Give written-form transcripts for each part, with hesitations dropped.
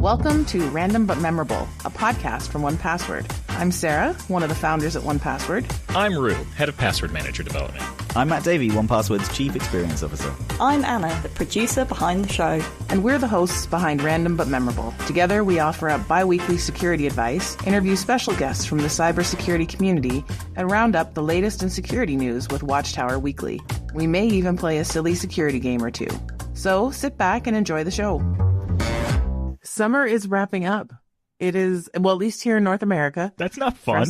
Welcome to Random But Memorable, a podcast from 1Password. I'm Sarah, one of the founders at 1Password. I'm Rue, head of password manager development. I'm Matt Davey, 1Password's chief experience officer. I'm Anna, the producer behind the show. And we're the hosts behind Random But Memorable. Together, we offer up bi-weekly security advice, interview special guests from the cybersecurity community, and round up the latest in security news with Watchtower Weekly. We may even play a silly security game or two. So sit back and enjoy the show. Summer is wrapping up. It is, well, at least here in North America. That's not fun.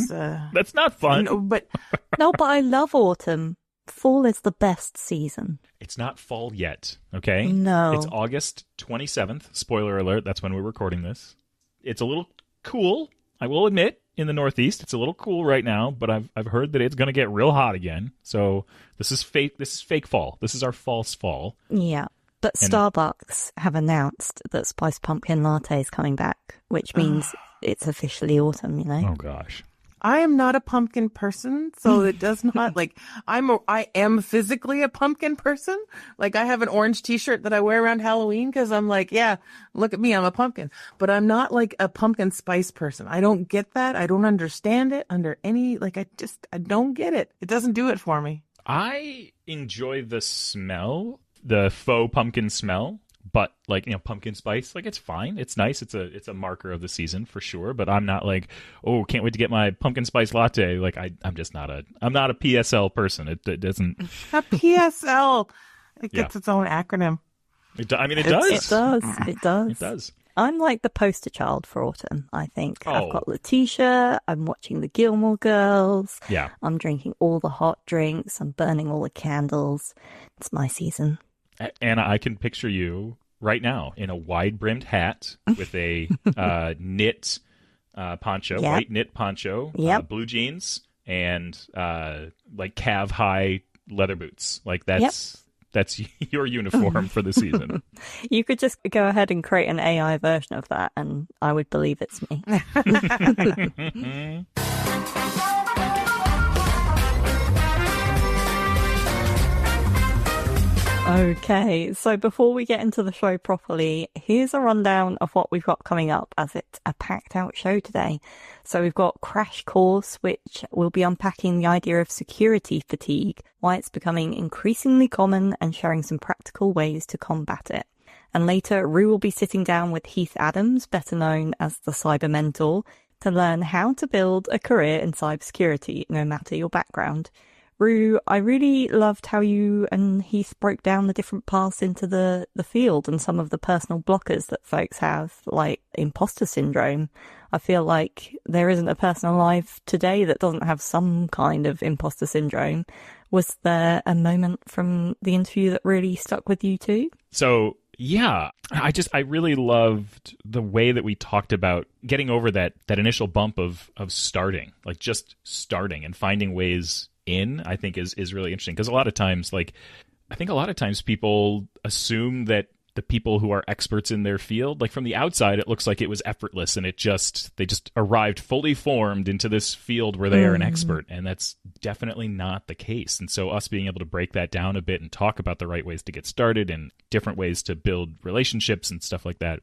That's not fun. No, but I love autumn. Fall is the best season. It's not fall yet, okay? No. It's August 27th. Spoiler alert, that's when we're recording this. It's a little cool, I will admit, in the Northeast. It's a little cool right now, but I've heard that it's going to get real hot again. So this is fake fall. This is our false fall. Yeah. But Starbucks have announced that spiced pumpkin latte is coming back, which means it's officially autumn, you know? Oh, gosh. I am not a pumpkin person, so it does not, I am physically a pumpkin person. Like, I have an orange t-shirt that I wear around Halloween because I'm like, yeah, look at me, I'm a pumpkin. But I'm not like a pumpkin spice person. I don't get that. I don't understand it under any, I don't get it. It doesn't do it for me. I enjoy the smell. The faux pumpkin smell, but pumpkin spice, it's fine. It's nice. It's a marker of the season for sure. But I'm not can't wait to get my pumpkin spice latte. I'm just not I'm not a PSL person. It doesn't. A PSL. It gets its own acronym. It does. It does. I'm like the poster child for autumn, I think. Oh. I've got Letitia, I'm watching the Gilmore Girls. Yeah. I'm drinking all the hot drinks, I'm burning all the candles. It's my season. Anna, I can picture you right now in a wide-brimmed hat with a knit poncho, white knit poncho, blue jeans, and calf-high leather boots. That's your uniform for the season. You could just go ahead and create an AI version of that, and I would believe it's me. Okay, so before we get into the show properly, here's a rundown of what we've got coming up, as it's a packed out show today. So we've got Crash Course, which will be unpacking the idea of security fatigue, why it's becoming increasingly common, and sharing some practical ways to combat it. And later, Rue will be sitting down with Heath Adams, better known as the Cyber Mentor, to learn how to build a career in cybersecurity, no matter your background. Rue, I really loved how you and Heath broke down the different paths into the field and some of the personal blockers that folks have, like imposter syndrome. I feel like there isn't a person alive today that doesn't have some kind of imposter syndrome. Was there a moment from the interview that really stuck with you too? So, yeah, I really loved the way that we talked about getting over that initial bump of starting, just starting and finding ways in, I think is really interesting, because a lot of times people assume that the people who are experts in their field, from the outside, it looks like it was effortless and they just arrived fully formed into this field where they are an expert, and that's definitely not the case. And so us being able to break that down a bit and talk about the right ways to get started and different ways to build relationships and stuff like that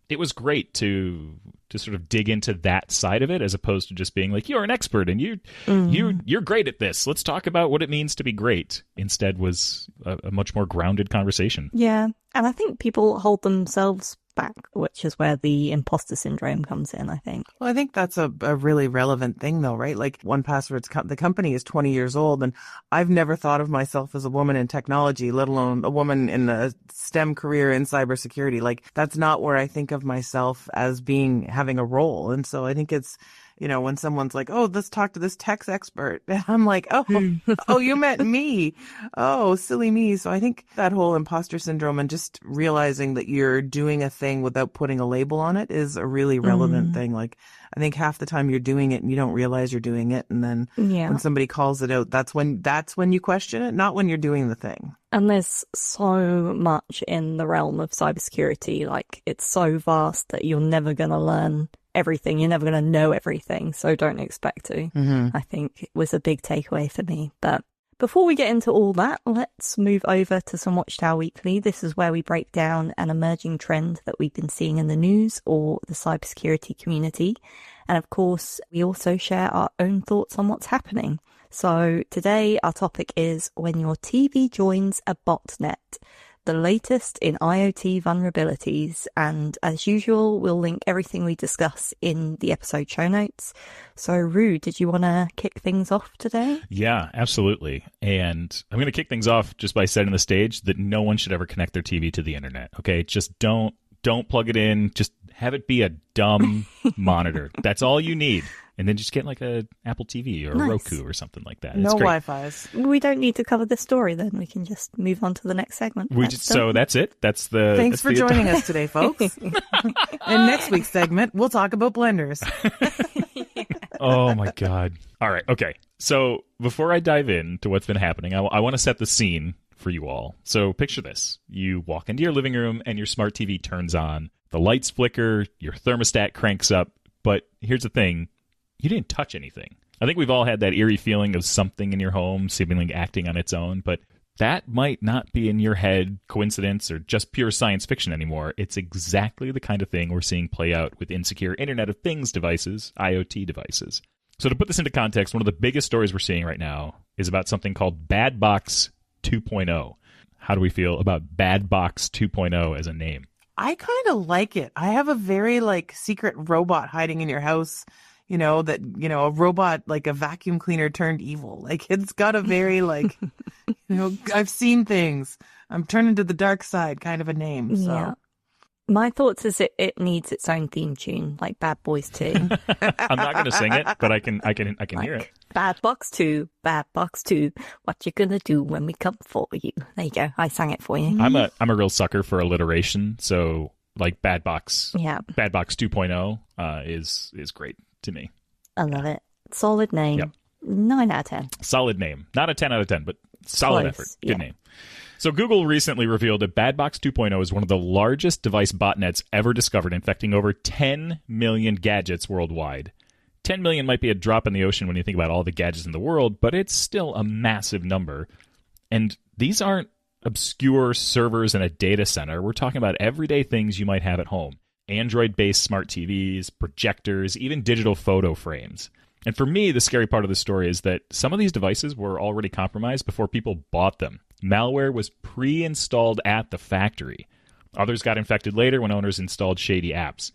it was great to sort of dig into that side of it, as opposed to just being you're an expert and you're great at this. Let's talk about what it means to be great. Instead was a much more grounded conversation. Yeah. And I think people hold themselves back, which is where the imposter syndrome comes in, I think. Well, I think that's a really relevant thing, though, right? 1Password's the company is 20 years old, and I've never thought of myself as a woman in technology, let alone a woman in a STEM career in cybersecurity. That's not where I think of myself as having a role. And so I think it's, when someone's like, oh, let's talk to this tech expert. I'm like, oh, you meant me. Oh, silly me. So I think that whole imposter syndrome and just realizing that you're doing a thing without putting a label on it is a really relevant thing. I think half the time you're doing it and you don't realize you're doing it. And then when somebody calls it out, that's when you question it, not when you're doing the thing. And there's so much in the realm of cybersecurity. It's so vast that you're never going to learn everything. You're never going to know everything. So don't expect to. I think it was a big takeaway for me. But Before we get into all that, let's move over to some Watchtower Weekly. This is where we break down an emerging trend that we've been seeing in the news or the cybersecurity community. And of course, we also share our own thoughts on what's happening. So today our topic is when your TV joins a botnet, the latest in IoT vulnerabilities. And as usual, we'll link everything we discuss in the episode show notes. So Rue, did you want to kick things off today? Yeah, absolutely. And I'm going to kick things off just by setting the stage that no one should ever connect their TV to the internet. Okay, just don't plug it in. Just have it be a dumb monitor. That's all you need. And then just get like a Apple TV or a Roku or something like that. No Wi-Fi's. We don't need to cover this story then. We can just move on to the next segment. So that's it. Thanks for joining us today, folks. In next week's segment, we'll talk about blenders. Oh my God. All right. Okay. So before I dive into what's been happening, I want to set the scene for you all. So picture this. You walk into your living room and your smart TV turns on. The lights flicker, your thermostat cranks up. But here's the thing. You didn't touch anything. I think we've all had that eerie feeling of something in your home seemingly acting on its own, but that might not be in your head coincidence or just pure science fiction anymore. It's exactly the kind of thing we're seeing play out with insecure Internet of Things devices, IoT devices. So to put this into context, one of the biggest stories we're seeing right now is about something called Bad Box 2.0. How do we feel about Bad Box 2.0 as a name? I kind of like it. I have a very secret robot hiding in your house. A robot, like a vacuum cleaner turned evil. It's got a very, I've seen things. I'm turning to the dark side kind of a name. So. Yeah. My thoughts is it needs its own theme tune, like Bad Boys 2. I'm not going to sing it, but I can hear it. Bad Box 2, what you gonna do when we come for you? There you go. I sang it for you. I'm a real sucker for alliteration, so Bad Box 2.0 is great to me. I love it. Solid name. Yep. 9 out of 10. Solid name. Not a 10 out of 10, but solid Close. Effort. Good name. So Google recently revealed that Bad Box 2.0 is one of the largest device botnets ever discovered, infecting over 10 million gadgets worldwide. 10 million might be a drop in the ocean when you think about all the gadgets in the world, but it's still a massive number. And these aren't obscure servers in a data center. We're talking about everyday things you might have at home. Android-based smart TVs, projectors, even digital photo frames. And for me, the scary part of the story is that some of these devices were already compromised before people bought them. Malware was pre-installed at the factory. Others got infected later when owners installed shady apps.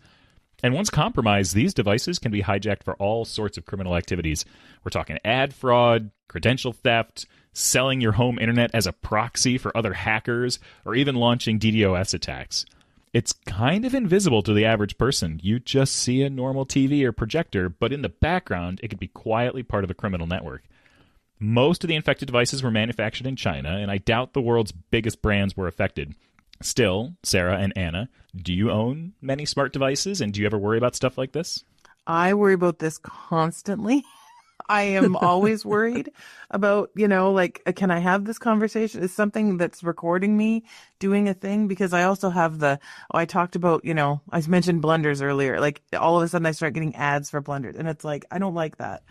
And once compromised, these devices can be hijacked for all sorts of criminal activities. We're talking ad fraud, credential theft, selling your home internet as a proxy for other hackers, or even launching DDoS attacks. It's kind of invisible to the average person. You just see a normal TV or projector, but in the background, it could be quietly part of a criminal network. Most of the infected devices were manufactured in China, and I doubt the world's biggest brands were affected. Still, Sarah and Anna, do you own many smart devices, and do you ever worry about stuff like this? I worry about this constantly. I am always worried about, can I have this conversation? Is something that's recording me doing a thing? Because I also have I talked about, I mentioned blenders earlier. All of a sudden I start getting ads for blenders, and it's I don't like that.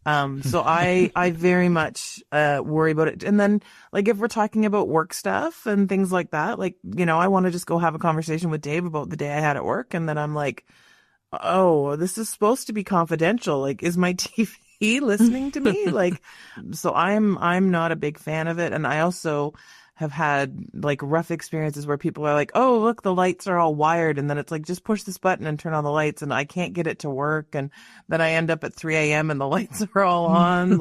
So I very much worry about it. And then if we're talking about work stuff and things like that, I want to just go have a conversation with Dave about the day I had at work. And then I'm oh, this is supposed to be confidential. Is my TV listening to me? So I'm not a big fan of it. And I also have had rough experiences where people are oh, look, the lights are all wired. And then it's just push this button and turn on the lights, and I can't get it to work. And then I end up at 3 a.m. and the lights are all on.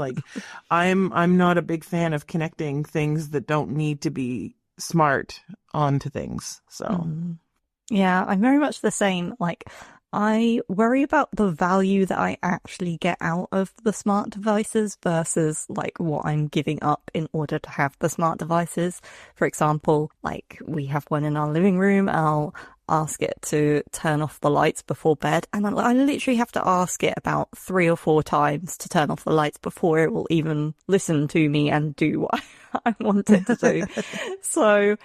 I'm not a big fan of connecting things that don't need to be smart onto things. So yeah, I'm very much the same. I worry about the value that I actually get out of the smart devices versus what I'm giving up in order to have the smart devices. For example, we have one in our living room. I'll ask it to turn off the lights before bed, and I literally have to ask it about 3 or 4 times to turn off the lights before it will even listen to me and do what I want it to do. So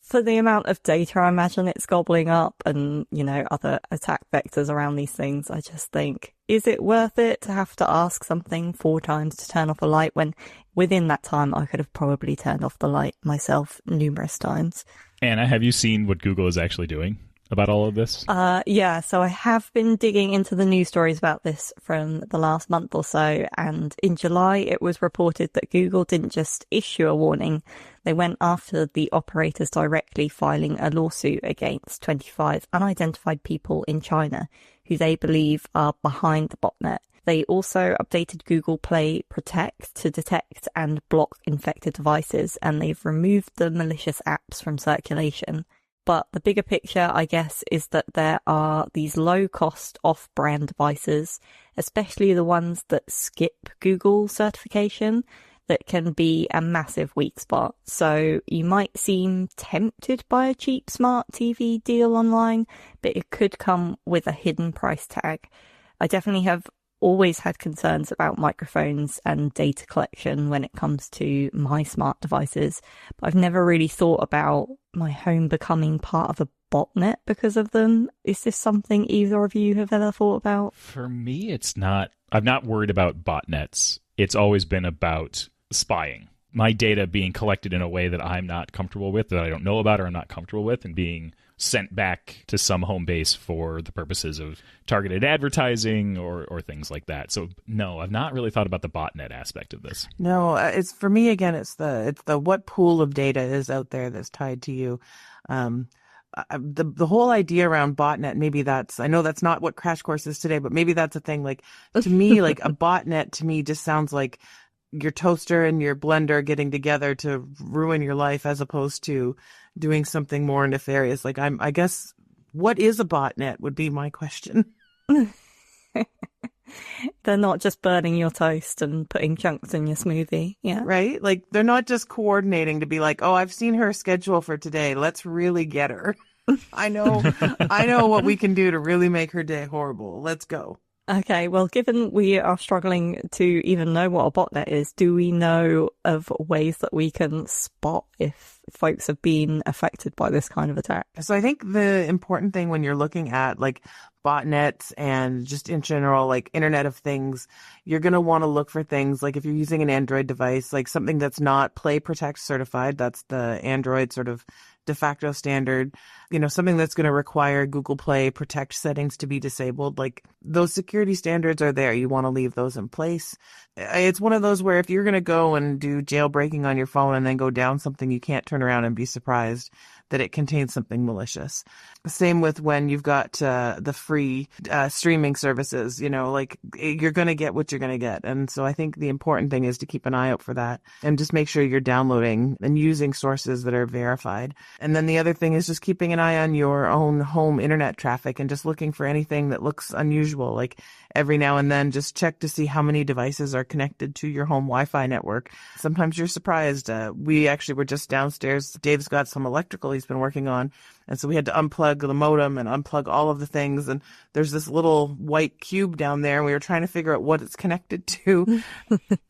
for the amount of data I imagine it's gobbling up and, other attack vectors around these things, I just think is it worth it to have to ask something 4 times to turn off a light when within that time I could have probably turned off the light myself numerous times? Anna, have you seen what Google is actually doing about all of this? Yeah, so I have been digging into the news stories about this from the last month or so, and in July it was reported that Google didn't just issue a warning, they went after the operators directly, filing a lawsuit against 25 unidentified people in China who they believe are behind the botnet. They also updated Google Play Protect to detect and block infected devices, and they've removed the malicious apps from circulation. But the bigger picture, I guess, is that there are these low-cost off-brand devices, especially the ones that skip Google certification, that can be a massive weak spot. So you might seem tempted by a cheap smart TV deal online, but it could come with a hidden price tag. I definitely have always had concerns about microphones and data collection when it comes to my smart devices, but I've never really thought about my home becoming part of a botnet because of them. Is this something either of you have ever thought about? For me, it's not. I'm not worried about botnets. It's always been about spying. My data being collected in a way that I'm not comfortable with, that I don't know about or I'm not comfortable with, and being sent back to some home base for the purposes of targeted advertising or things like that. So no, I've not really thought about the botnet aspect of this. No, it's for me again. It's the what pool of data is out there that's tied to you. The whole idea around botnet, maybe I know that's not what Crash Course is today, but maybe that's a thing. Like to me, like a botnet to me just sounds like your toaster and your blender getting together to ruin your life, as opposed to doing something more nefarious. Like I guess, what is a botnet would be my question. They're not just burning your toast and putting chunks in your smoothie. Yeah. Right? Like they're not just coordinating to be like, oh, I've seen her schedule for today. Let's really get her. I know what we can do to really make her day horrible. Let's go. Okay, well, given we are struggling to even know what a botnet is, do we know of ways that we can spot if folks have been affected by this kind of attack? So I think the important thing when you're looking at like botnets and just in general, like Internet of Things, you're going to want to look for things like if you're using an Android device, like something that's not Play Protect certified, that's the Android sort of de facto standard, something that's going to require Google Play Protect settings to be disabled. Like those security standards are there. You want to leave those in place. It's one of those where if you're going to go and do jailbreaking on your phone and then go down something, you can't turn around and be surprised that it contains something malicious. Same with when you've got the free streaming services, like you're going to get what you're going to get. And so I think the important thing is to keep an eye out for that and just make sure you're downloading and using sources that are verified. And then the other thing is just keeping an eye on your own home internet traffic and just looking for anything that looks unusual. Like every now and then just check to see how many devices are connected to your home Wi-Fi network. Sometimes you're surprised. We actually were just downstairs. Dave's got some electrical he's been working on. And so we had to unplug the modem and unplug all of the things. And there's this little white cube down there. And we were trying to figure out what it's connected to.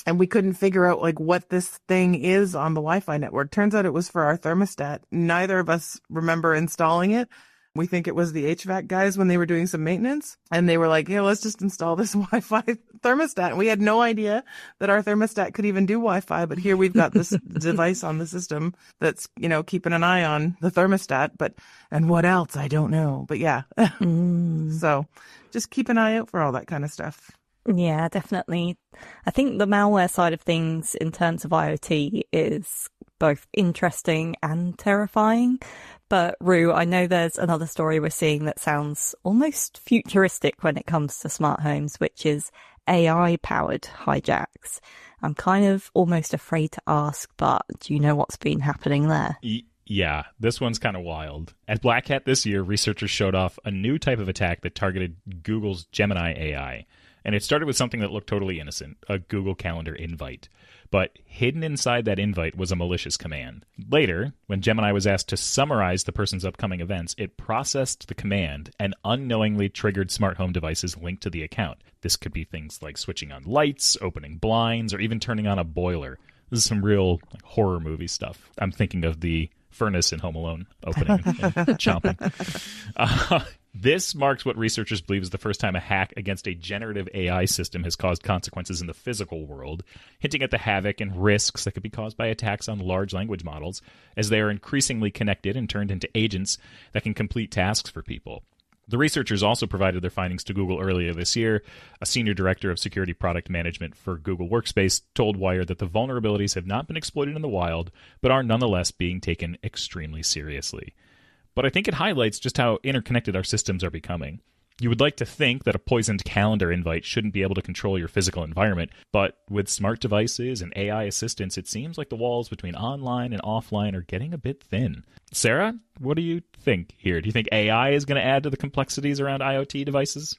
And we couldn't figure out like what this thing is on the Wi-Fi network. Turns out it was for our thermostat. Neither of us remember installing it. We think it was the HVAC guys when they were doing some maintenance. And they were like, yeah, let's just install this Wi-Fi thermostat. And we had no idea that our thermostat could even do Wi-Fi. But here we've got this device on the system that's, keeping an eye on the thermostat. And what else? I don't know. But yeah. So just keep an eye out for all that kind of stuff. Yeah, definitely. I think the malware side of things in terms of IoT is both interesting and terrifying. But Rue, I know there's another story we're seeing that sounds almost futuristic when it comes to smart homes, which is AI-powered hijacks. I'm kind of almost afraid to ask, but do you know what's been happening there? Yeah, this one's kind of wild. At Black Hat this year, researchers showed off a new type of attack that targeted Google's Gemini AI. And it started with something that looked totally innocent, a Google Calendar invite. But hidden inside that invite was a malicious command. Later, when Gemini was asked to summarize the person's upcoming events, it processed the command and unknowingly triggered smart home devices linked to the account. This could be things like switching on lights, opening blinds, or even turning on a boiler. This is some real horror movie stuff. I'm thinking of the furnace in Home Alone opening and chomping. This marks what researchers believe is the first time a hack against a generative AI system has caused consequences in the physical world, hinting at the havoc and risks that could be caused by attacks on large language models as they are increasingly connected and turned into agents that can complete tasks for people. The researchers also provided their findings to Google earlier this year. A senior director of security product management for Google Workspace told Wired that the vulnerabilities have not been exploited in the wild, but are nonetheless being taken extremely seriously. But I think it highlights just how interconnected our systems are becoming. You would like to think that a poisoned calendar invite shouldn't be able to control your physical environment, but with smart devices and AI assistants, it seems like the walls between online and offline are getting a bit thin. Sarah, what do you think here? Do you think AI is going to add to the complexities around IoT devices?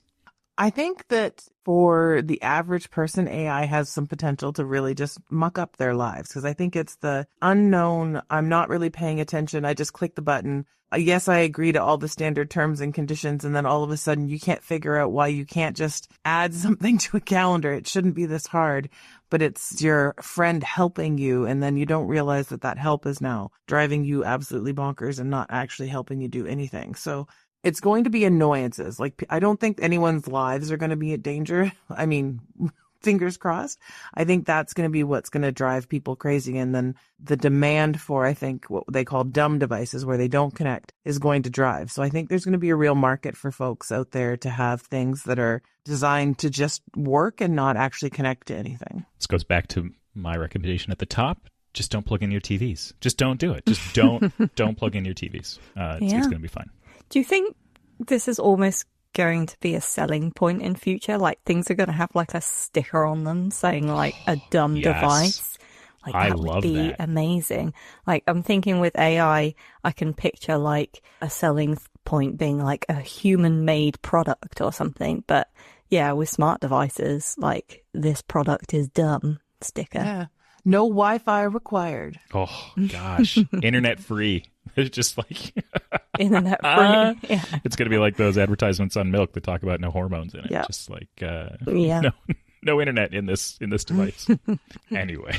I think that for the average person, AI has some potential to really just muck up their lives, because I think it's the unknown. I'm not really paying attention. I just click the button. Yes, I agree to all the standard terms and conditions, and then all of a sudden you can't figure out why you can't just add something to a calendar. It shouldn't be this hard, but it's your friend helping you, and then you don't realize that that help is now driving you absolutely bonkers and not actually helping you do anything. So it's going to be annoyances. Like, I don't think anyone's lives are going to be in danger. I mean, fingers crossed. I think that's going to be what's going to drive people crazy. And then the demand for, I think, what they call dumb devices where they don't connect is going to drive. So I think there's going to be a real market for folks out there to have things that are designed to just work and not actually connect to anything. This goes back to my recommendation at the top. Just don't plug in your TVs. Just don't do it. Just don't plug in your TVs. It's going to be fine. Do you think this is almost going to be a selling point in future? Like, things are going to have like a sticker on them saying like a dumb device. Like, that would be amazing. Like, I'm thinking with AI, I can picture like a selling point being like a human-made product or something. But yeah, with smart devices, like, this product is dumb sticker. Yeah. No Wi-Fi required. Oh, gosh. Internet free. It's just like internet free. Yeah. It's going to be like those advertisements on milk that talk about no hormones in it. Yeah. Just like no internet in this device. Anyway,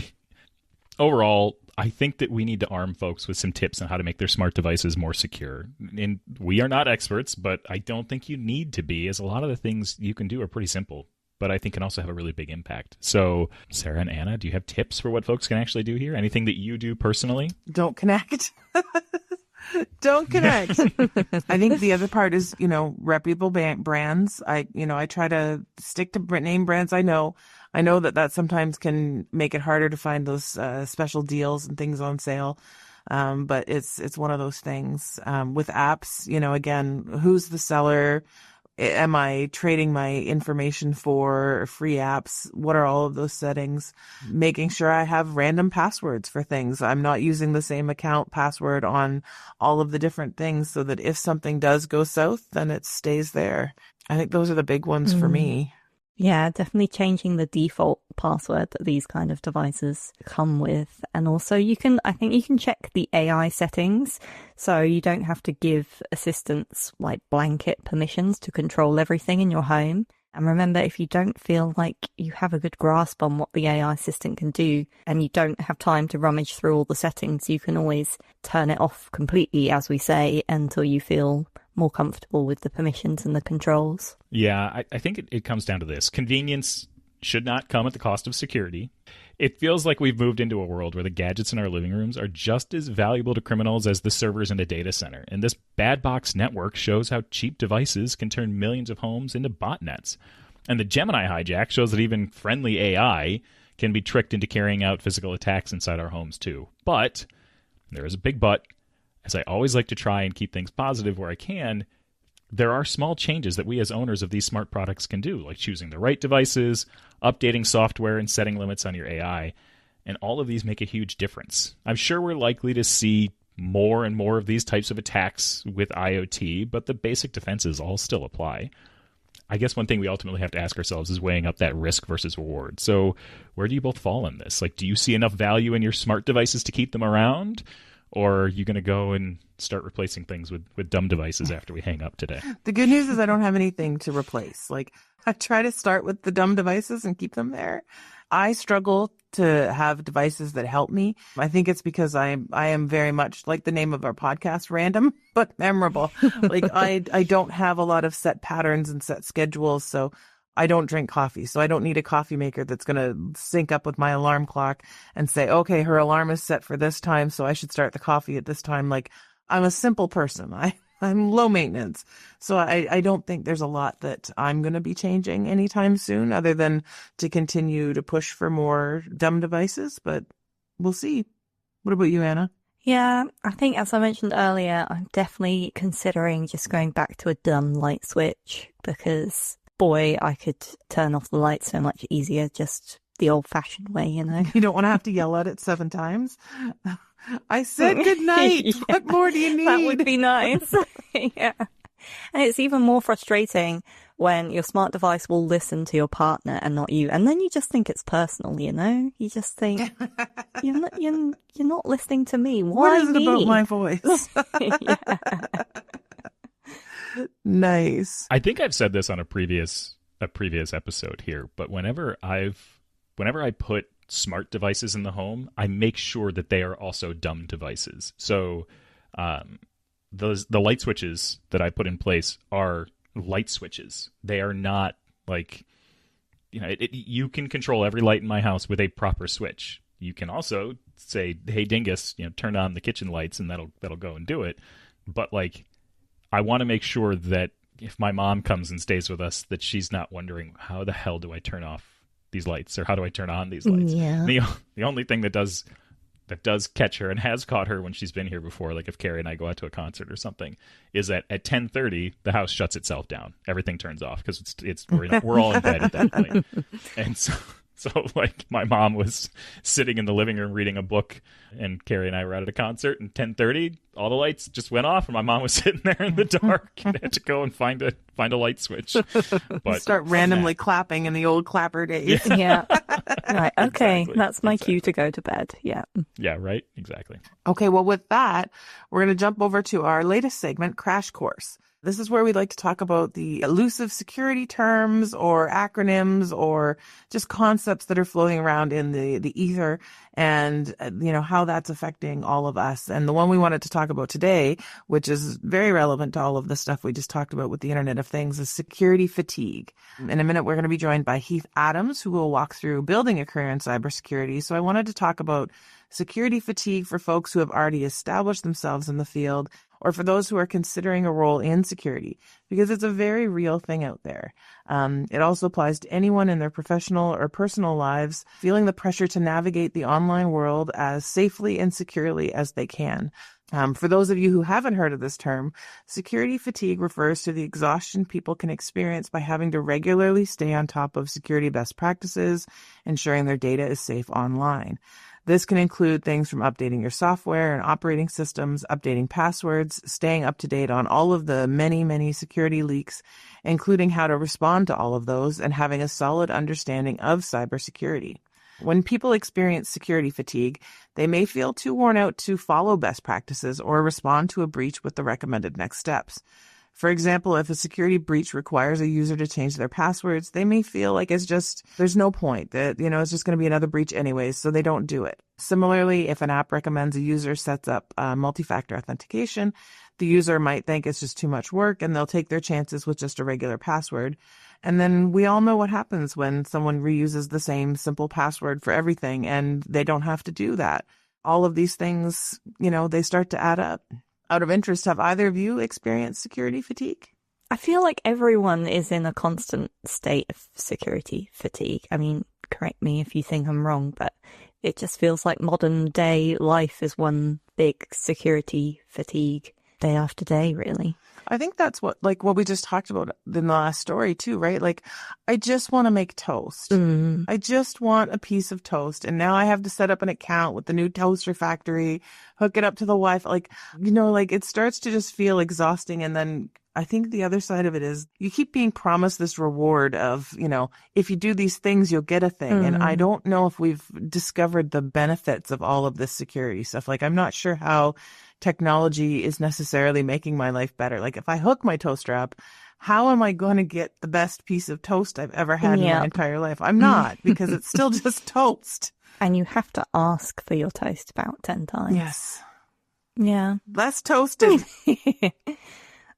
overall, I think that we need to arm folks with some tips on how to make their smart devices more secure. And we are not experts, but I don't think you need to be, as a lot of the things you can do are pretty simple, but I think can also have a really big impact. So, Sarah and Anna, do you have tips for what folks can actually do here? Anything that you do personally? Don't connect. Don't connect. I think the other part is, reputable brands. I try to stick to name brands I know. I know that sometimes can make it harder to find those special deals and things on sale. But it's one of those things. With apps, again, who's the seller? Am I trading my information for free apps? What are all of those settings? Making sure I have random passwords for things. I'm not using the same account password on all of the different things so that if something does go south, then it stays there. I think those are the big ones for me. Yeah, definitely changing the default password that these kind of devices come with. And also I think you can check the AI settings so you don't have to give assistants like blanket permissions to control everything in your home. And remember, if you don't feel like you have a good grasp on what the AI assistant can do and you don't have time to rummage through all the settings, you can always turn it off completely, as we say, until you feel more comfortable with the permissions and the controls. Yeah, I think it comes down to this. Convenience should not come at the cost of security. It feels like we've moved into a world where the gadgets in our living rooms are just as valuable to criminals as the servers in a data center. And this bad box network shows how cheap devices can turn millions of homes into botnets. And the Gemini hijack shows that even friendly AI can be tricked into carrying out physical attacks inside our homes too. But there is a big but. As I always like to try and keep things positive where I can, there are small changes that we as owners of these smart products can do, like choosing the right devices, updating software, and setting limits on your AI. And all of these make a huge difference. I'm sure we're likely to see more and more of these types of attacks with IoT, but the basic defenses all still apply. I guess one thing we ultimately have to ask ourselves is weighing up that risk versus reward. So where do you both fall in this? Like, do you see enough value in your smart devices to keep them around? Or are you going to go and start replacing things with dumb devices after we hang up today? The good news is I don't have anything to replace. Like, I try to start with the dumb devices and keep them there. I struggle to have devices that help me. I think it's because I am very much like the name of our podcast, random but memorable. Like I don't have a lot of set patterns and set schedules, so I don't drink coffee. So I don't need a coffee maker that's going to sync up with my alarm clock and say, okay, her alarm is set for this time, so I should start the coffee at this time. Like I'm a simple person. I'm low maintenance. So I don't think there's a lot that I'm going to be changing anytime soon other than to continue to push for more dumb devices, but we'll see. What about you, Anna? Yeah, I think as I mentioned earlier, I'm definitely considering just going back to a dumb light switch because, boy, I could turn off the light so much easier just the old-fashioned way, you know? You don't want to have to yell at it 7 times? I said good night. Yeah, what more do you need? that would be nice. Yeah. And it's even more frustrating when your smart device will listen to your partner and not you. And then you just think it's personal, you know? You just think, you're not listening to me. Why What is it me? about my voice? Yeah. Nice. I think I've said this on a previous episode here, but whenever I put smart devices in the home, I make sure that they are also dumb devices. So the light switches that I put in place are light switches. They are not like, you can control every light in my house with a proper switch. You can also say, hey dingus, turn on the kitchen lights, and that'll go and do it. But like, I want to make sure that if my mom comes and stays with us, that she's not wondering, how the hell do I turn off these lights, or how do I turn on these lights? Yeah. The only thing that does catch her and has caught her when she's been here before, like if Carrie and I go out to a concert or something, is that at 10:30 the house shuts itself down. Everything turns off because we're all in bed at that point. And so like my mom was sitting in the living room reading a book, and Carrie and I were out at a concert, and 10:30 all the lights just went off, and my mom was sitting there in the dark and had to go and find a light switch. But start randomly clapping in the old clapper days. Yeah. Right. Okay. Exactly. That's my cue to go to bed. Yeah. Yeah, right. Exactly. Okay, well, with that, we're going to jump over to our latest segment, Crash Course. This is where we like to talk about the elusive security terms or acronyms or just concepts that are floating around in the ether and, how that's affecting all of us. And the one we wanted to talk about today, which is very relevant to all of the stuff we just talked about with the Internet of Things, is security fatigue. In a minute, we're going to be joined by Heath Adams, who will walk through building a career in cybersecurity. So I wanted to talk about security fatigue for folks who have already established themselves in the field, or for those who are considering a role in security, because it's a very real thing out there. It also applies to anyone in their professional or personal lives feeling the pressure to navigate the online world as safely and securely as they can. For those of you who haven't heard of this term, security fatigue refers to the exhaustion people can experience by having to regularly stay on top of security best practices, ensuring their data is safe online. This can include things from updating your software and operating systems, updating passwords, staying up to date on all of the many, many security leaks, including how to respond to all of those, and having a solid understanding of cybersecurity. When people experience security fatigue, they may feel too worn out to follow best practices or respond to a breach with the recommended next steps. For example, if a security breach requires a user to change their passwords, they may feel like there's no point, that, it's just going to be another breach anyways, so they don't do it. Similarly, if an app recommends a user sets up multi-factor authentication, the user might think it's just too much work and they'll take their chances with just a regular password. And then we all know what happens when someone reuses the same simple password for everything and they don't have to do that. All of these things, they start to add up. Out of interest, have either of you experienced security fatigue? I feel like everyone is in a constant state of security fatigue. I mean, correct me if you think I'm wrong, but it just feels like modern day life is one big security fatigue day after day, really. I think that's what we just talked about in the last story too, right? Like, I just want to make toast. I just want a piece of toast. And now I have to set up an account with the new toaster factory, hook it up to the Wi-Fi. It starts to just feel exhausting. And then I think the other side of it is you keep being promised this reward of, if you do these things, you'll get a thing. And I don't know if we've discovered the benefits of all of this security stuff. Like, I'm not sure how technology is necessarily making my life better. Like, if I hook my toaster up, how am I going to get the best piece of toast I've ever had in my Yep. entire life? I'm not, because it's still just toast. And you have to ask for your toast about 10 times. Yes. Yeah. Less toasted.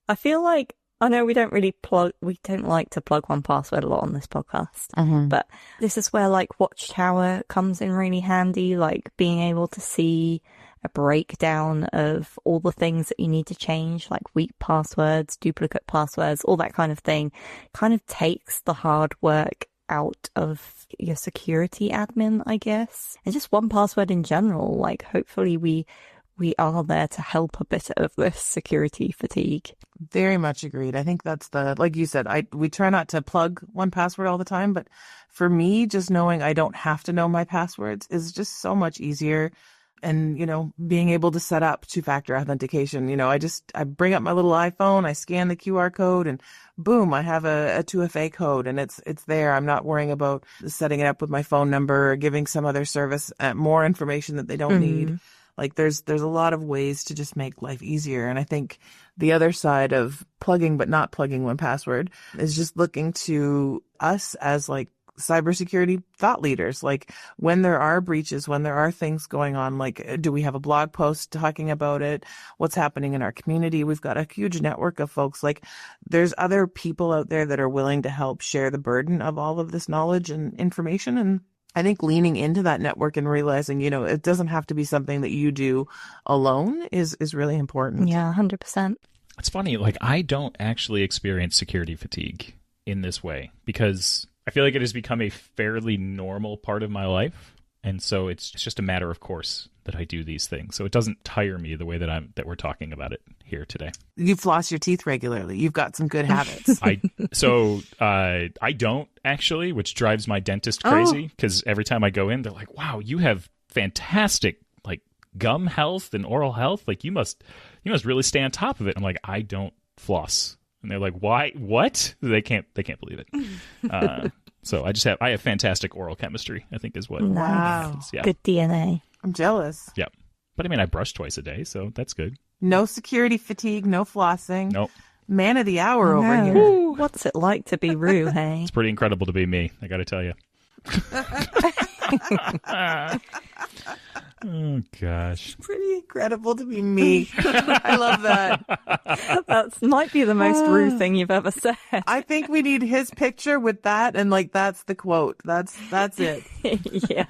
I feel like, I know we don't like to plug 1Password a lot on this podcast, but this is where like Watchtower comes in really handy, like being able to see a breakdown of all the things that you need to change, like weak passwords, duplicate passwords, all that kind of thing, kind of takes the hard work out of your security admin, I guess. And just 1Password in general, like hopefully we are there to help a bit of this security fatigue. Very much agreed. I think that's like you said, we try not to plug 1Password all the time, but for me, just knowing I don't have to know my passwords is just so much easier. And, being able to set up two-factor authentication, I bring up my little iPhone, I scan the QR code, and boom, I have a 2FA code, and it's there. I'm not worrying about setting it up with my phone number or giving some other service more information that they don't need. Like there's a lot of ways to just make life easier. And I think the other side of plugging but not plugging 1Password is just looking to us as like cybersecurity thought leaders. Like when there are breaches, when there are things going on, like do we have a blog post talking about it? What's happening in our community? We've got a huge network of folks. Like there's other people out there that are willing to help share the burden of all of this knowledge and information. And I think leaning into that network and realizing, it doesn't have to be something that you do alone is really important. Yeah, 100%. It's funny, like I don't actually experience security fatigue in this way because I feel like it has become a fairly normal part of my life. And so it's just a matter of course that I do these things. So it doesn't tire me the way that we're talking about it here today. You floss your teeth regularly. You've got some good habits. I don't actually, which drives my dentist crazy because every time I go in, they're like, wow, you have fantastic like gum health and oral health. Like you must really stay on top of it. I'm like, I don't floss. And they're like, why? What? They can't believe it. So I have fantastic oral chemistry, I think is what. Wow. Yeah. Good DNA. I'm jealous. Yeah. But I mean, I brush twice a day, so that's good. No security fatigue, no flossing. Nope. Man of the hour over Wow. here. What's it like to be Rue, hey? It's pretty incredible to be me, I got to tell you. Oh, gosh. Pretty incredible to be me. I love that. That might be the most Rue thing you've ever said. I think we need his picture with that, and like that's the quote. That's it. Yeah.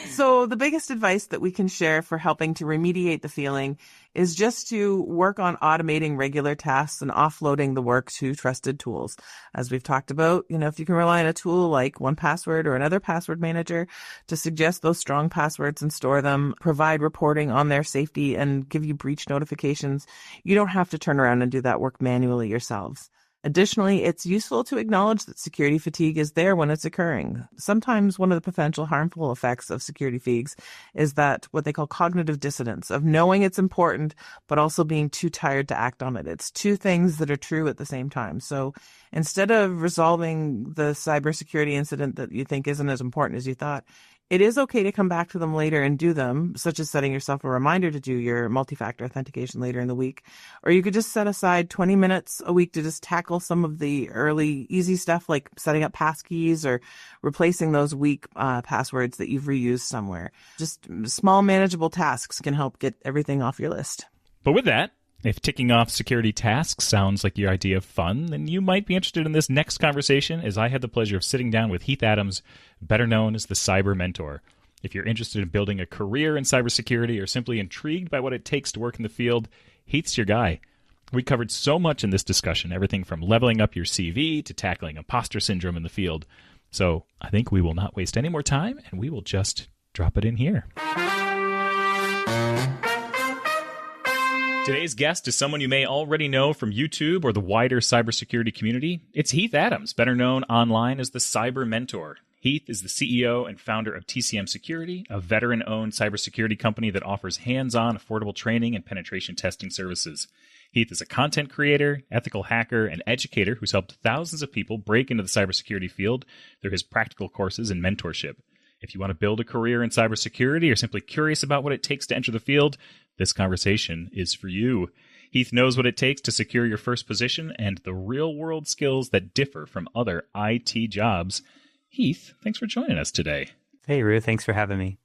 So the biggest advice that we can share for helping to remediate the feeling is just to work on automating regular tasks and offloading the work to trusted tools. As we've talked about, if you can rely on a tool like 1Password or another password manager to suggest those strong passwords and store them, provide reporting on their safety and give you breach notifications, you don't have to turn around and do that work manually yourselves. Additionally, it's useful to acknowledge that security fatigue is there when it's occurring. Sometimes one of the potential harmful effects of security fatigues is that what they call cognitive dissonance, of knowing it's important, but also being too tired to act on it. It's two things that are true at the same time. So instead of resolving the cybersecurity incident that you think isn't as important as you thought, it is okay to come back to them later and do them, such as setting yourself a reminder to do your multi-factor authentication later in the week. Or you could just set aside 20 minutes a week to just tackle some of the early easy stuff like setting up passkeys or replacing those weak passwords that you've reused somewhere. Just small manageable tasks can help get everything off your list. But with that, if ticking off security tasks sounds like your idea of fun, then you might be interested in this next conversation, as I had the pleasure of sitting down with Heath Adams, better known as the Cyber Mentor. If you're interested in building a career in cybersecurity or simply intrigued by what it takes to work in the field, Heath's your guy. We covered so much in this discussion, everything from leveling up your CV to tackling imposter syndrome in the field. So I think we will not waste any more time, and we will just drop it in here. Today's guest is someone you may already know from YouTube or the wider cybersecurity community. It's Heath Adams, better known online as the Cyber Mentor. Heath is the CEO and founder of TCM Security, a veteran-owned cybersecurity company that offers hands-on, affordable training and penetration testing services. Heath is a content creator, ethical hacker, and educator who's helped thousands of people break into the cybersecurity field through his practical courses and mentorship. If you want to build a career in cybersecurity or simply curious about what it takes to enter the field, this conversation is for you. Heath knows what it takes to secure your first position and the real-world skills that differ from other IT jobs. Heath, thanks for joining us today. Hey, Rue. Thanks for having me.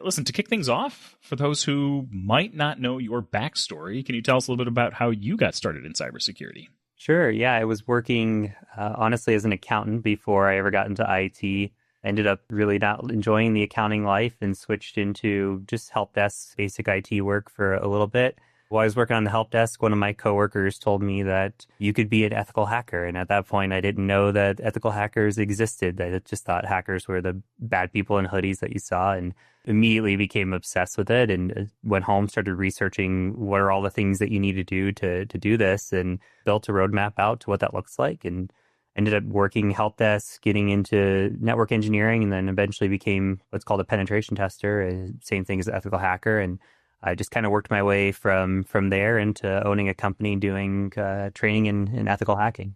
Listen, to kick things off, for those who might not know your backstory, can you tell us a little bit about how you got started in cybersecurity? Sure. Yeah, I was working, honestly, as an accountant before I ever got into IT. I ended up really not enjoying the accounting life and switched into just help desk, basic IT work for a little bit. While I was working on the help desk, one of my coworkers told me that you could be an ethical hacker. And at that point, I didn't know that ethical hackers existed. I just thought hackers were the bad people in hoodies that you saw, and immediately became obsessed with it and went home, started researching what are all the things that you need to do to do this, and built a roadmap out to what that looks like, and ended up working help desk, getting into network engineering, and then eventually became what's called a penetration tester, same thing as an ethical hacker. And I just kind of worked my way from there into owning a company doing training in ethical hacking.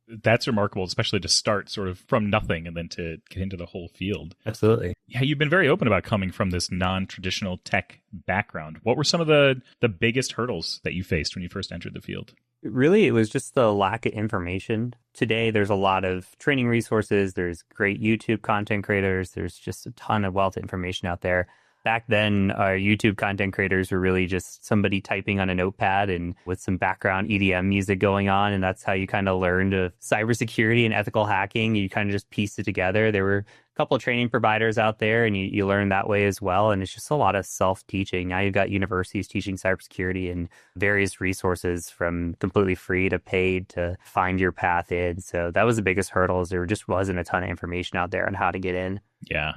That's remarkable, especially to start sort of from nothing and then to get into the whole field. Absolutely. Yeah, you've been very open about coming from this non-traditional tech background. What were some of the biggest hurdles that you faced when you first entered the field? Really, it was just the lack of information. Today, there's a lot of training resources. There's great YouTube content creators. There's just a ton of wealth of information out there. Back then, our YouTube content creators were really just somebody typing on a notepad and with some background EDM music going on. And that's how you kind of learned of cybersecurity and ethical hacking. You kind of just pieced it together. There were a couple of training providers out there, and you learn that way as well. And it's just a lot of self-teaching. Now you've got universities teaching cybersecurity and various resources from completely free to paid to find your path in. So that was the biggest hurdle, is there just wasn't a ton of information out there on how to get in. Yeah.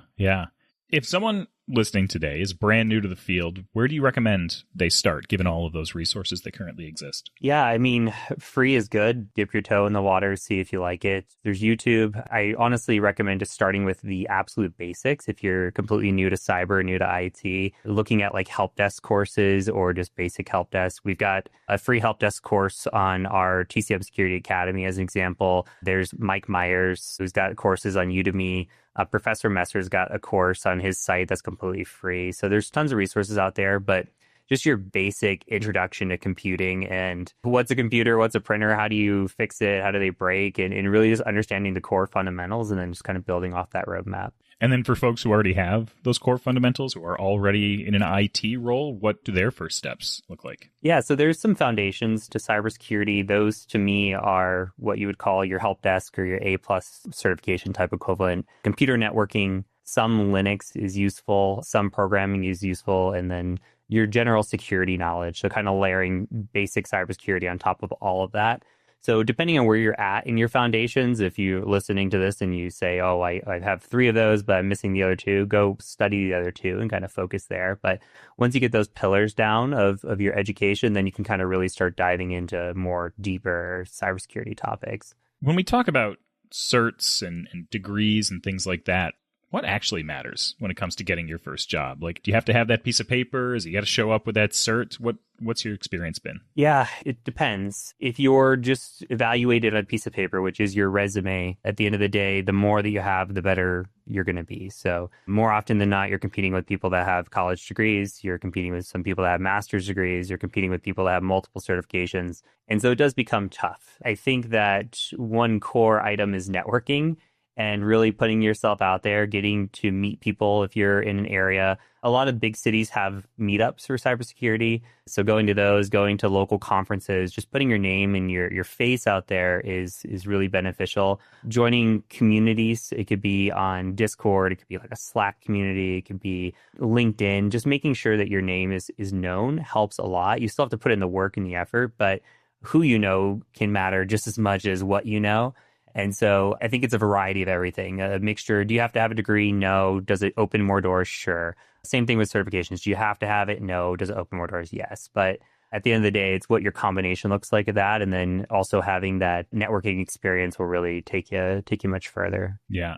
If someone listening today is brand new to the field, where do you recommend they start, given all of those resources that currently exist? Yeah, I mean, free is good. Dip your toe in the water, see if you like it. There's YouTube. I honestly recommend just starting with the absolute basics. If you're completely new to cyber, new to IT, looking at like help desk courses or just basic help desk. We've got a free help desk course on our TCM Security Academy as an example. There's Mike Myers, who's got courses on Udemy. Professor Messer's got a course on his site that's completely free. So there's tons of resources out there, but just your basic introduction to computing and what's a computer, what's a printer, how do you fix it, how do they break, and really just understanding the core fundamentals and then just kind of building off that roadmap. And then for folks who already have those core fundamentals, who are already in an IT role, what do their first steps look like? Yeah, so there's some foundations to cybersecurity. Those, to me, are what you would call your help desk or your A+ certification type equivalent. Computer networking, some Linux is useful, some programming is useful, and then your general security knowledge. So kind of layering basic cybersecurity on top of all of that. So depending on where you're at in your foundations, if you're listening to this and you say, oh, I have 3 of those, but I'm missing the other 2, go study the other 2 and kind of focus there. But once you get those pillars down of your education, then you can kind of really start diving into more deeper cybersecurity topics. When we talk about certs and degrees and things like that, what actually matters when it comes to getting your first job? Like, do you have to have that piece of paper? Is you got to show up with that cert? What's your experience been? Yeah, it depends. If you're just evaluated on a piece of paper, which is your resume, at the end of the day, the more that you have, the better you're going to be. So more often than not, you're competing with people that have college degrees. You're competing with some people that have master's degrees. You're competing with people that have multiple certifications. And so it does become tough. I think that one core item is networking and really putting yourself out there, getting to meet people if you're in an area. A lot of big cities have meetups for cybersecurity. So going to those, going to local conferences, just putting your name and your face out there is really beneficial. Joining communities, it could be on Discord, it could be like a Slack community, it could be LinkedIn. Just making sure that your name is known helps a lot. You still have to put in the work and the effort, but who you know can matter just as much as what you know. And so I think it's a variety of everything, a mixture. Do you have to have a degree? No. Does it open more doors? Sure. Same thing with certifications. Do you have to have it? No. Does it open more doors? Yes. But at the end of the day, it's what your combination looks like of that. And then also having that networking experience will really take you much further. Yeah.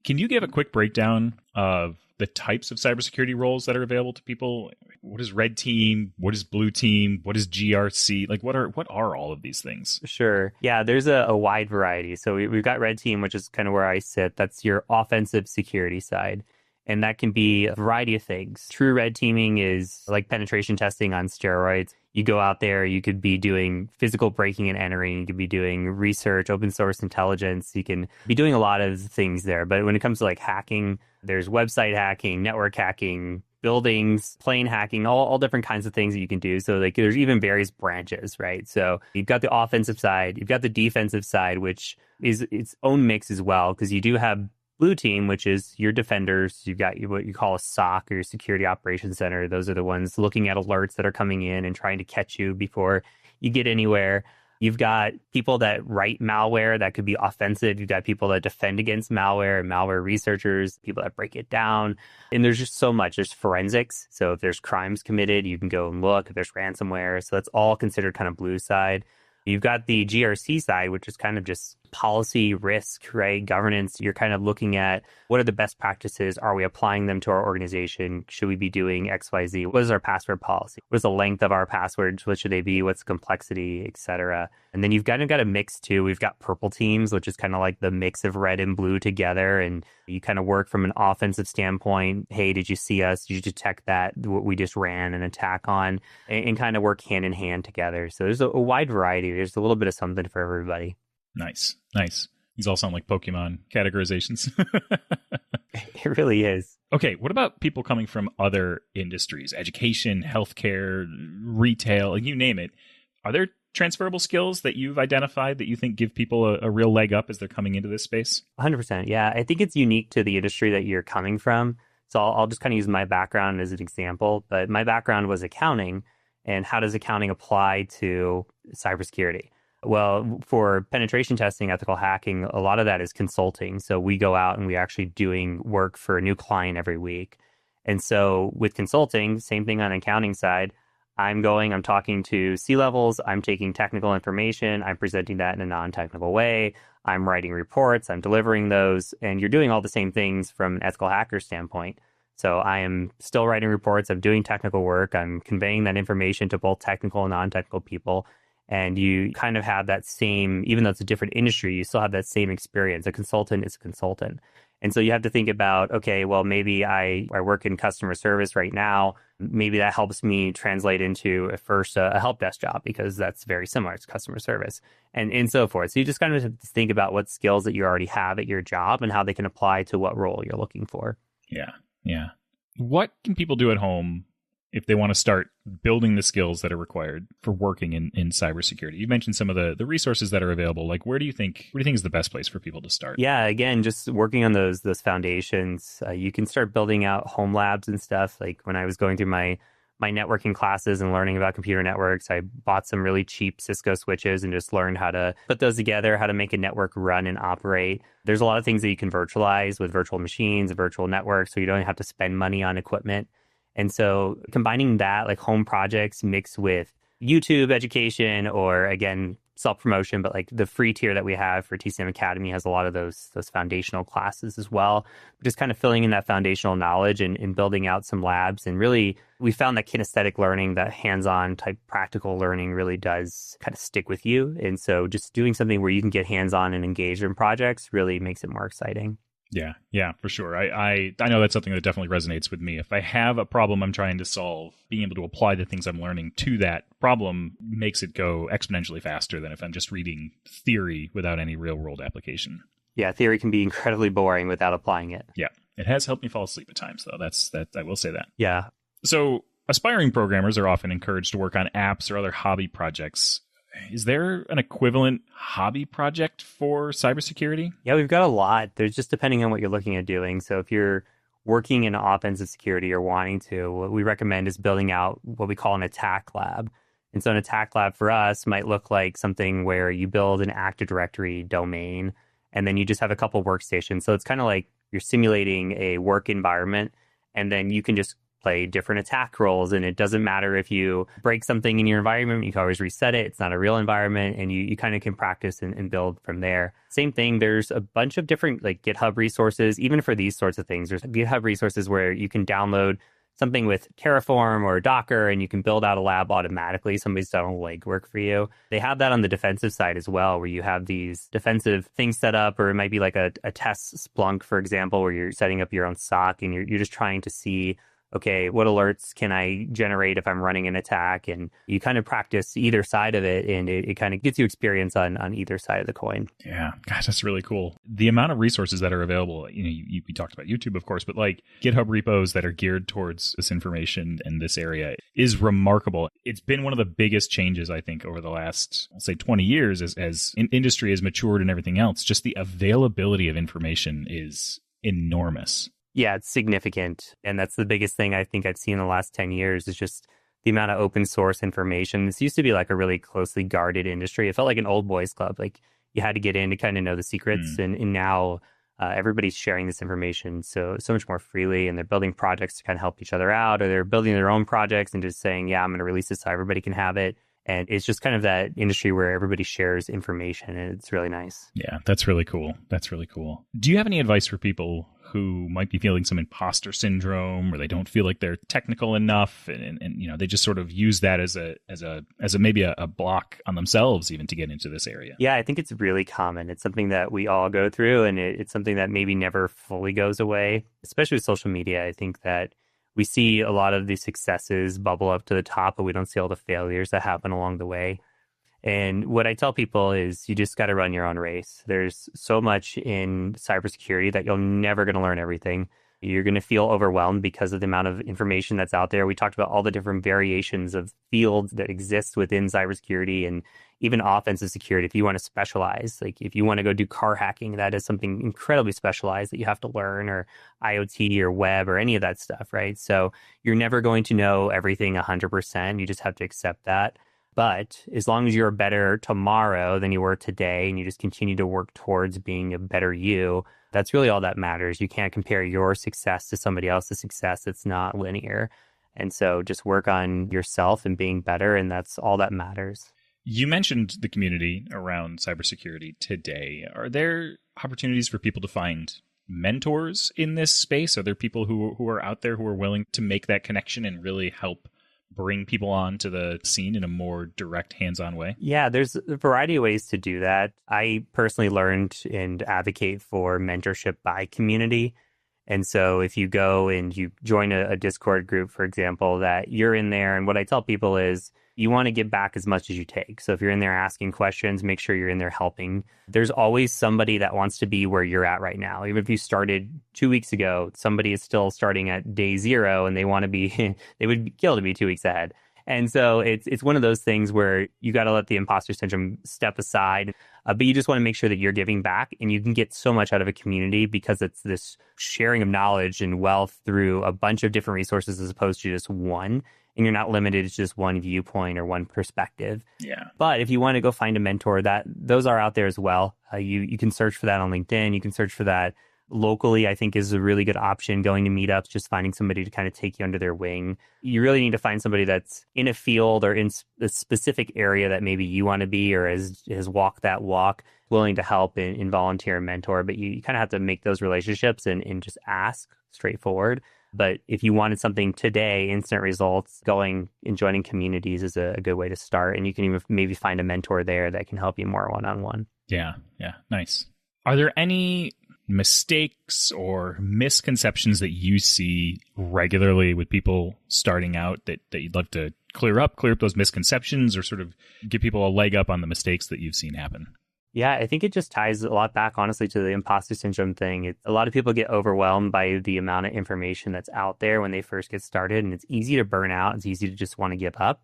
Can you give a quick breakdown of the types of cybersecurity roles that are available to people? What is red team? What is blue team? What is GRC? Like, what are all of these things? Sure. Yeah, there's a wide variety. So we've got red team, which is kind of where I sit. That's your offensive security side. And that can be a variety of things. True red teaming is like penetration testing on steroids. You go out there, you could be doing physical breaking and entering, you could be doing research, open source intelligence, you can be doing a lot of things there. But when it comes to like hacking, there's website hacking, network hacking, buildings, plane hacking, all different kinds of things that you can do. So like there's even various branches, right? So you've got the offensive side, you've got the defensive side, which is its own mix as well, because you do have blue team, which is your defenders. You've got what you call a SOC, or your security operations center. Those are the ones looking at alerts that are coming in and trying to catch you before you get anywhere. You've got people that write malware that could be offensive. You've got people that defend against malware and malware researchers, people that break it down. And there's just so much. There's forensics. So if there's crimes committed, you can go and look. If there's ransomware. So that's all considered kind of blue side. You've got the GRC side, which is kind of just policy, risk, right? Governance. You're kind of looking at what are the best practices? Are we applying them to our organization? Should we be doing X, Y, Z? What is our password policy? What is the length of our passwords? What should they be? What's the complexity, et cetera? And then you've kind of got a mix too. We've got purple teams, which is kind of like the mix of red and blue together. And you kind of work from an offensive standpoint. Hey, did you see us? Did you detect that? What we just ran an attack on, and kind of work hand in hand together. So there's a wide variety. There's a little bit of something for everybody. Nice. These all sound like Pokemon categorizations. It really is. Okay, what about people coming from other industries? Education, healthcare, retail, you name it. Are there transferable skills that you've identified that you think give people a real leg up as they're coming into this space? 100%. Yeah, I think it's unique to the industry that you're coming from. So I'll just kind of use my background as an example. But my background was accounting. And how does accounting apply to cybersecurity? Well, for penetration testing, ethical hacking, a lot of that is consulting. So we go out and we're actually doing work for a new client every week. And so with consulting, same thing on the accounting side. I'm talking to C-levels, I'm taking technical information, I'm presenting that in a non-technical way, I'm writing reports, I'm delivering those, and you're doing all the same things from an ethical hacker standpoint. So I am still writing reports, I'm doing technical work, I'm conveying that information to both technical and non-technical people. And you kind of have that same, even though it's a different industry, you still have that same experience. A consultant is a consultant. And so you have to think about, okay, well, maybe I work in customer service right now. Maybe that helps me translate into a help desk job, because that's very similar to customer service and so forth. So you just kind of have to think about what skills that you already have at your job and how they can apply to what role you're looking for. Yeah. What can people do at home if they want to start building the skills that are required for working in cybersecurity? You mentioned some of the resources that are available. Like, where do you think is the best place for people to start? Yeah, again, just working on those foundations. You can start building out home labs and stuff. Like when I was going through my networking classes and learning about computer networks, I bought some really cheap Cisco switches and just learned how to put those together, how to make a network run and operate. There's a lot of things that you can virtualize with virtual machines, virtual networks, so you don't have to spend money on equipment. And so combining that, like home projects mixed with YouTube education, or again, self-promotion, but like the free tier that we have for TCM Academy has a lot of those foundational classes as well. Just kind of filling in that foundational knowledge and building out some labs. And really, we found that kinesthetic learning, that hands-on type practical learning really does kind of stick with you. And so just doing something where you can get hands-on and engaged in projects really makes it more exciting. Yeah, for sure. I know that's something that definitely resonates with me. If I have a problem I'm trying to solve, being able to apply the things I'm learning to that problem makes it go exponentially faster than if I'm just reading theory without any real world application. Yeah, theory can be incredibly boring without applying it. Yeah, it has helped me fall asleep at times, though. That I will say that. Yeah. So aspiring programmers are often encouraged to work on apps or other hobby projects. Is there an equivalent hobby project for cybersecurity? Yeah, we've got a lot. There's just depending on what you're looking at doing. So if you're working in offensive security or wanting to, what we recommend is building out what we call an attack lab. And so an attack lab for us might look like something where you build an Active Directory domain, and then you just have a couple workstations. So it's kind of like you're simulating a work environment, and then you can just play different attack roles, and it doesn't matter if you break something in your environment, you can always reset it. It's not a real environment, and you kind of can practice and build from there. Same thing, there's a bunch of different like GitHub resources, even for these sorts of things. There's GitHub resources where you can download something with Terraform or Docker, and you can build out a lab automatically. Somebody's done all the legwork for you. They have that on the defensive side as well, where you have these defensive things set up, or it might be like a test Splunk, for example, where you're setting up your own SOC and you're just trying to see, okay, what alerts can I generate if I'm running an attack? And you kind of practice either side of it, and it kind of gets you experience on either side of the coin. Yeah, gosh, that's really cool. The amount of resources that are available, we talked about YouTube, of course, but like GitHub repos that are geared towards this information in this area is remarkable. It's been one of the biggest changes, I think, over the last, I'll say 20 years as industry has matured and everything else. Just the availability of information is enormous. Yeah, it's significant. And that's the biggest thing I think I've seen in the last 10 years is just the amount of open source information. This used to be like a really closely guarded industry. It felt like an old boys club. Like you had to get in to kind of know the secrets. And now everybody's sharing this information so much more freely. And they're building projects to kind of help each other out, or they're building their own projects and just saying, yeah, I'm going to release this so everybody can have it. And it's just kind of that industry where everybody shares information, and it's really nice. Yeah, that's really cool. That's really cool. Do you have any advice for people who might be feeling some imposter syndrome, or they don't feel like they're technical enough, and they just sort of use that as a maybe a block on themselves even to get into this area? Yeah, I think it's really common. It's something that we all go through, and it's something that maybe never fully goes away, especially with social media. I think that we see a lot of the successes bubble up to the top, but we don't see all the failures that happen along the way. And what I tell people is you just got to run your own race. There's so much in cybersecurity that you're never going to learn everything. You're going to feel overwhelmed because of the amount of information that's out there. We talked about all the different variations of fields that exist within cybersecurity and even offensive security. If you want to specialize, like if you want to go do car hacking, that is something incredibly specialized that you have to learn, or IoT or web or any of that stuff, right? So you're never going to know everything 100%. You just have to accept that. But as long as you're better tomorrow than you were today, and you just continue to work towards being a better you, that's really all that matters. You can't compare your success to somebody else's success. It's not linear. And so just work on yourself and being better, and that's all that matters. You mentioned the community around cybersecurity today. Are there opportunities for people to find mentors in this space? Are there people who are out there who are willing to make that connection and really help bring people onto the scene in a more direct, hands-on way? Yeah, there's a variety of ways to do that. I personally learned and advocate for mentorship by community. And so if you go and you join a Discord group, for example, that you're in there, and what I tell people is you want to give back as much as you take. So if you're in there asking questions, make sure you're in there helping. There's always somebody that wants to be where you're at right now. Even if you started 2 weeks ago, somebody is still starting at day 0 and they want to be, they would kill to be 2 weeks ahead. And so it's one of those things where you got to let the imposter syndrome step aside, but you just want to make sure that you're giving back, and you can get so much out of a community because it's this sharing of knowledge and wealth through a bunch of different resources as opposed to just one. And you're not limited to just one viewpoint or one perspective. Yeah. But if you want to go find a mentor, those are out there as well. You can search for that on LinkedIn. You can search for that locally. I think is a really good option. Going to meetups, just finding somebody to kind of take you under their wing. You really need to find somebody that's in a field or in a specific area that maybe you want to be, or has walked that walk, willing to help and volunteer and mentor. But you kind of have to make those relationships and just ask straightforward. But if you wanted something today, instant results, going and joining communities is a good way to start. And you can even maybe find a mentor there that can help you more one-on-one. Yeah. Nice. Are there any mistakes or misconceptions that you see regularly with people starting out that you'd love to clear up those misconceptions, or sort of give people a leg up on the mistakes that you've seen happen? Yeah, I think it just ties a lot back, honestly, to the imposter syndrome thing. A lot of people get overwhelmed by the amount of information that's out there when they first get started, and it's easy to burn out. It's easy to just want to give up.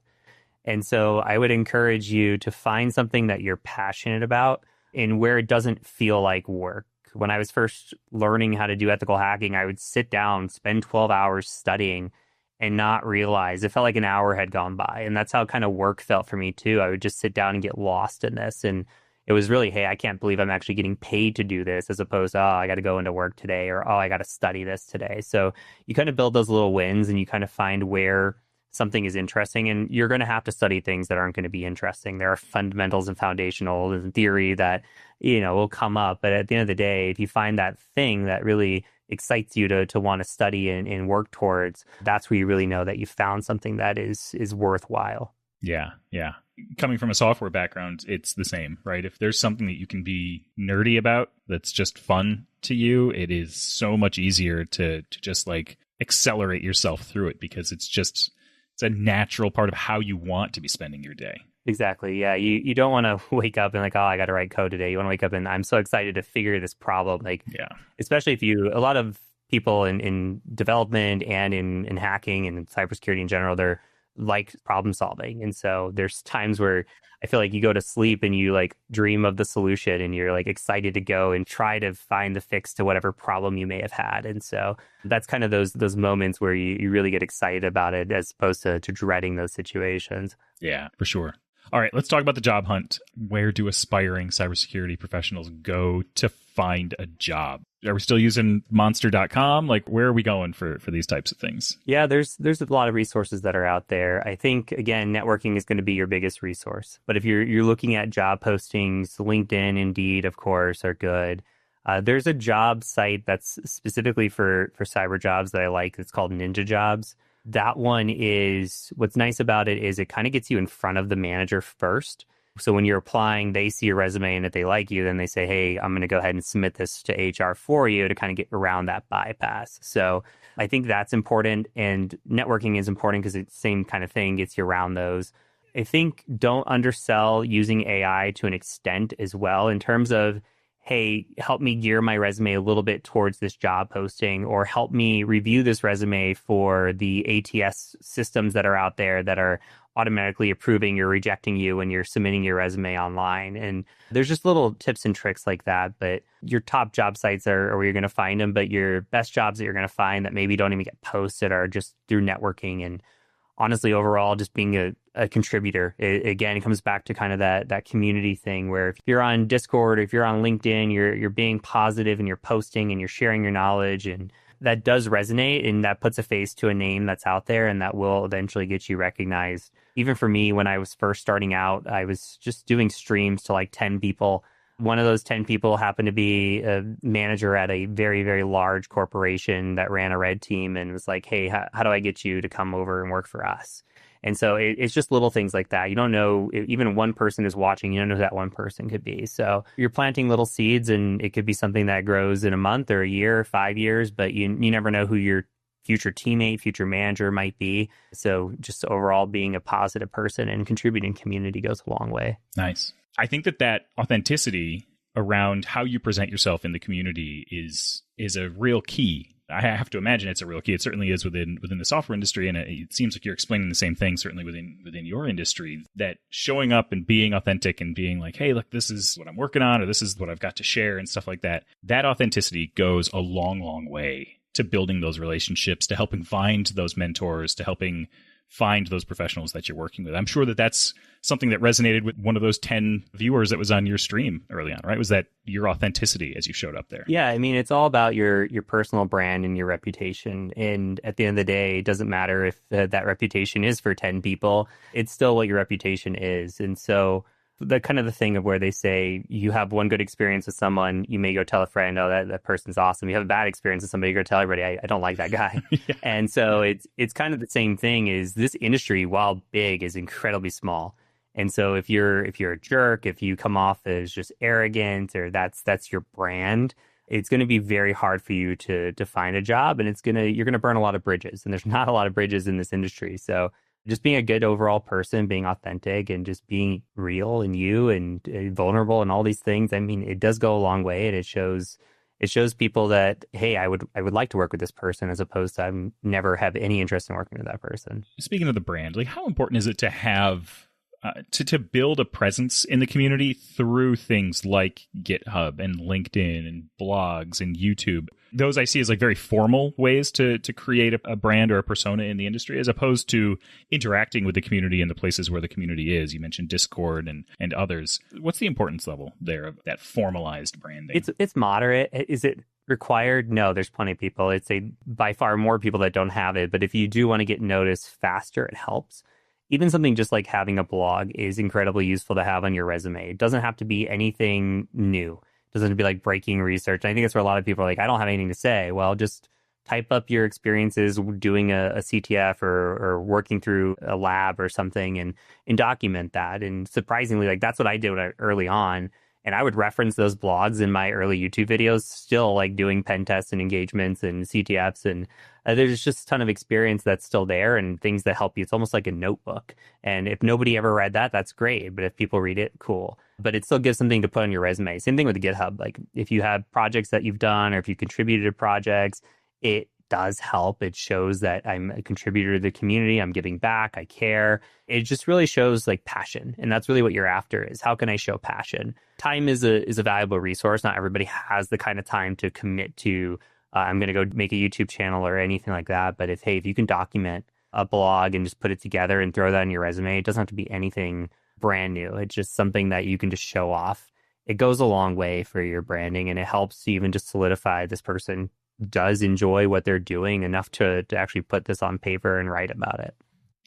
And so I would encourage you to find something that you're passionate about and where it doesn't feel like work. When I was first learning how to do ethical hacking, I would sit down, spend 12 hours studying, and not realize it felt like an hour had gone by. And that's how kind of work felt for me too. I would just sit down and get lost in this. And it was really, hey, I can't believe I'm actually getting paid to do this, as opposed to, oh, I got to go into work today, or, oh, I got to study this today. So you kind of build those little wins, and you kind of find where something is interesting, and you're going to have to study things that aren't going to be interesting. There are fundamentals and foundational and theory that, will come up. But at the end of the day, if you find that thing that really excites you to want to study and work towards, that's where you really know that you found something that is worthwhile. Yeah. Coming from a software background, it's the same, right? If there's something that you can be nerdy about that's just fun to you, it is so much easier to just like accelerate yourself through it, because it's a natural part of how you want to be spending your day. Exactly. Yeah. You don't want to wake up and like, oh, I got to write code today. You want to wake up and I'm so excited to figure this problem. Like, yeah, especially if a lot of people in development and in hacking and in cybersecurity in general, they're like problem solving. And so there's times where I feel like you go to sleep and you like dream of the solution and you're like excited to go and try to find the fix to whatever problem you may have had. And so that's kind of those moments where you really get excited about it as opposed to dreading those situations. Yeah, for sure. All right, let's talk about the job hunt. Where do aspiring cybersecurity professionals go to find a job? Are we still using monster.com? Like, where are we going for these types of things? Yeah, there's a lot of resources that are out there. I think, again, networking is going to be your biggest resource. But if you're looking at job postings, LinkedIn, Indeed, of course, are good. There's a job site that's specifically for cyber jobs that I like. It's called Ninja Jobs. That one is, what's nice about it is it kind of gets you in front of the manager first. So when you're applying, they see your resume, and if they like you, then they say, hey, I'm going to go ahead and submit this to HR for you to kind of get around that bypass. So I think that's important, and networking is important because it's the same kind of thing, gets you around those. I think don't undersell using AI to an extent as well, in terms of, hey, help me gear my resume a little bit towards this job posting, or help me review this resume for the ATS systems that are out there that are automatically approving or rejecting you when you're submitting your resume online. And there's just little tips and tricks like that. But your top job sites are where you're going to find them. But your best jobs that you're going to find that maybe don't even get posted are just through networking. And honestly, overall, just being a contributor. It comes back to kind of that community thing where if you're on Discord or if you're on LinkedIn, you're being positive and you're posting and you're sharing your knowledge, and that does resonate, and that puts a face to a name that's out there, and that will eventually get you recognized. Even for me, when I was first starting out, I was just doing streams to like 10 people. One of those 10 people happened to be a manager at a very, very large corporation that ran a red team and was like, hey, how do I get you to come over and work for us? And so it's just little things like that. You don't know, even one person is watching, you don't know who that one person could be. So you're planting little seeds, and it could be something that grows in a month or a year or 5 years, but you never know who your future teammate, future manager might be. So just overall being a positive person and contributing community goes a long way. Nice. I think that authenticity around how you present yourself in the community is a real key. I have to imagine it's a real key. It certainly is within the software industry, and it seems like you're explaining the same thing, certainly within your industry, that showing up and being authentic and being like, hey, look, this is what I'm working on, or this is what I've got to share and stuff like that. That authenticity goes a long, long way to building those relationships, to helping find those mentors, to helping find those professionals that you're working with. I'm sure that's something that resonated with one of those 10 viewers that was on your stream early on, right? Was that your authenticity as you showed up there? Yeah, I mean, it's all about your personal brand and your reputation. And at the end of the day, it doesn't matter if that reputation is for 10 people. It's still what your reputation is. And so the kind of the thing of where they say you have one good experience with someone, you may go tell a friend, oh, that person's awesome. You have a bad experience with somebody, you go tell everybody, I don't like that guy. Yeah. And so it's kind of the same thing. Is this industry, while big, is incredibly small. And so if you're a jerk, if you come off as just arrogant, or that's your brand, it's going to be very hard for you to find a job, and you're going to burn a lot of bridges, and there's not a lot of bridges in this industry. So just being a good overall person, being authentic, and just being real and you and vulnerable and all these things, I mean, it does go a long way, and it shows people that, hey, I would like to work with this person, as opposed to I never have any interest in working with that person. Speaking of the brand, like, how important is it to have to build a presence in the community through things like GitHub and LinkedIn and blogs and YouTube? Those I see as like very formal ways to create a brand or a persona in the industry, as opposed to interacting with the community in the places where the community is. You mentioned Discord and others. What's the importance level there of that formalized branding? It's moderate. Is it required? No, there's plenty of people. It's by far more people that don't have it. But if you do want to get noticed faster, it helps. Even something just like having a blog is incredibly useful to have on your resume. It doesn't have to be anything new. Doesn't be like breaking research. And I think that's where a lot of people are like, I don't have anything to say. Well, just type up your experiences doing a CTF or working through a lab or something and document that. And surprisingly, like that's what I did early on. And I would reference those blogs in my early YouTube videos, still like doing pen tests and engagements and CTFs. And there's just a ton of experience that's still there and things that help you. It's almost like a notebook. And if nobody ever read that, that's great. But if people read it, cool. But it still gives something to put on your resume. Same thing with GitHub. Like if you have projects that you've done or if you contributed to projects, it does help. It shows that I'm a contributor to the community. I'm giving back. I care. It just really shows like passion. And that's really what you're after is how can I show passion? Time is a valuable resource. Not everybody has the kind of time to commit to, I'm going to go make a YouTube channel or anything like that. But if you can document a blog and just put it together and throw that on your resume, it doesn't have to be anything brand new. It's just something that you can just show off. It goes a long way for your branding and it helps to even just solidify this person does enjoy what they're doing enough to actually put this on paper and write about it.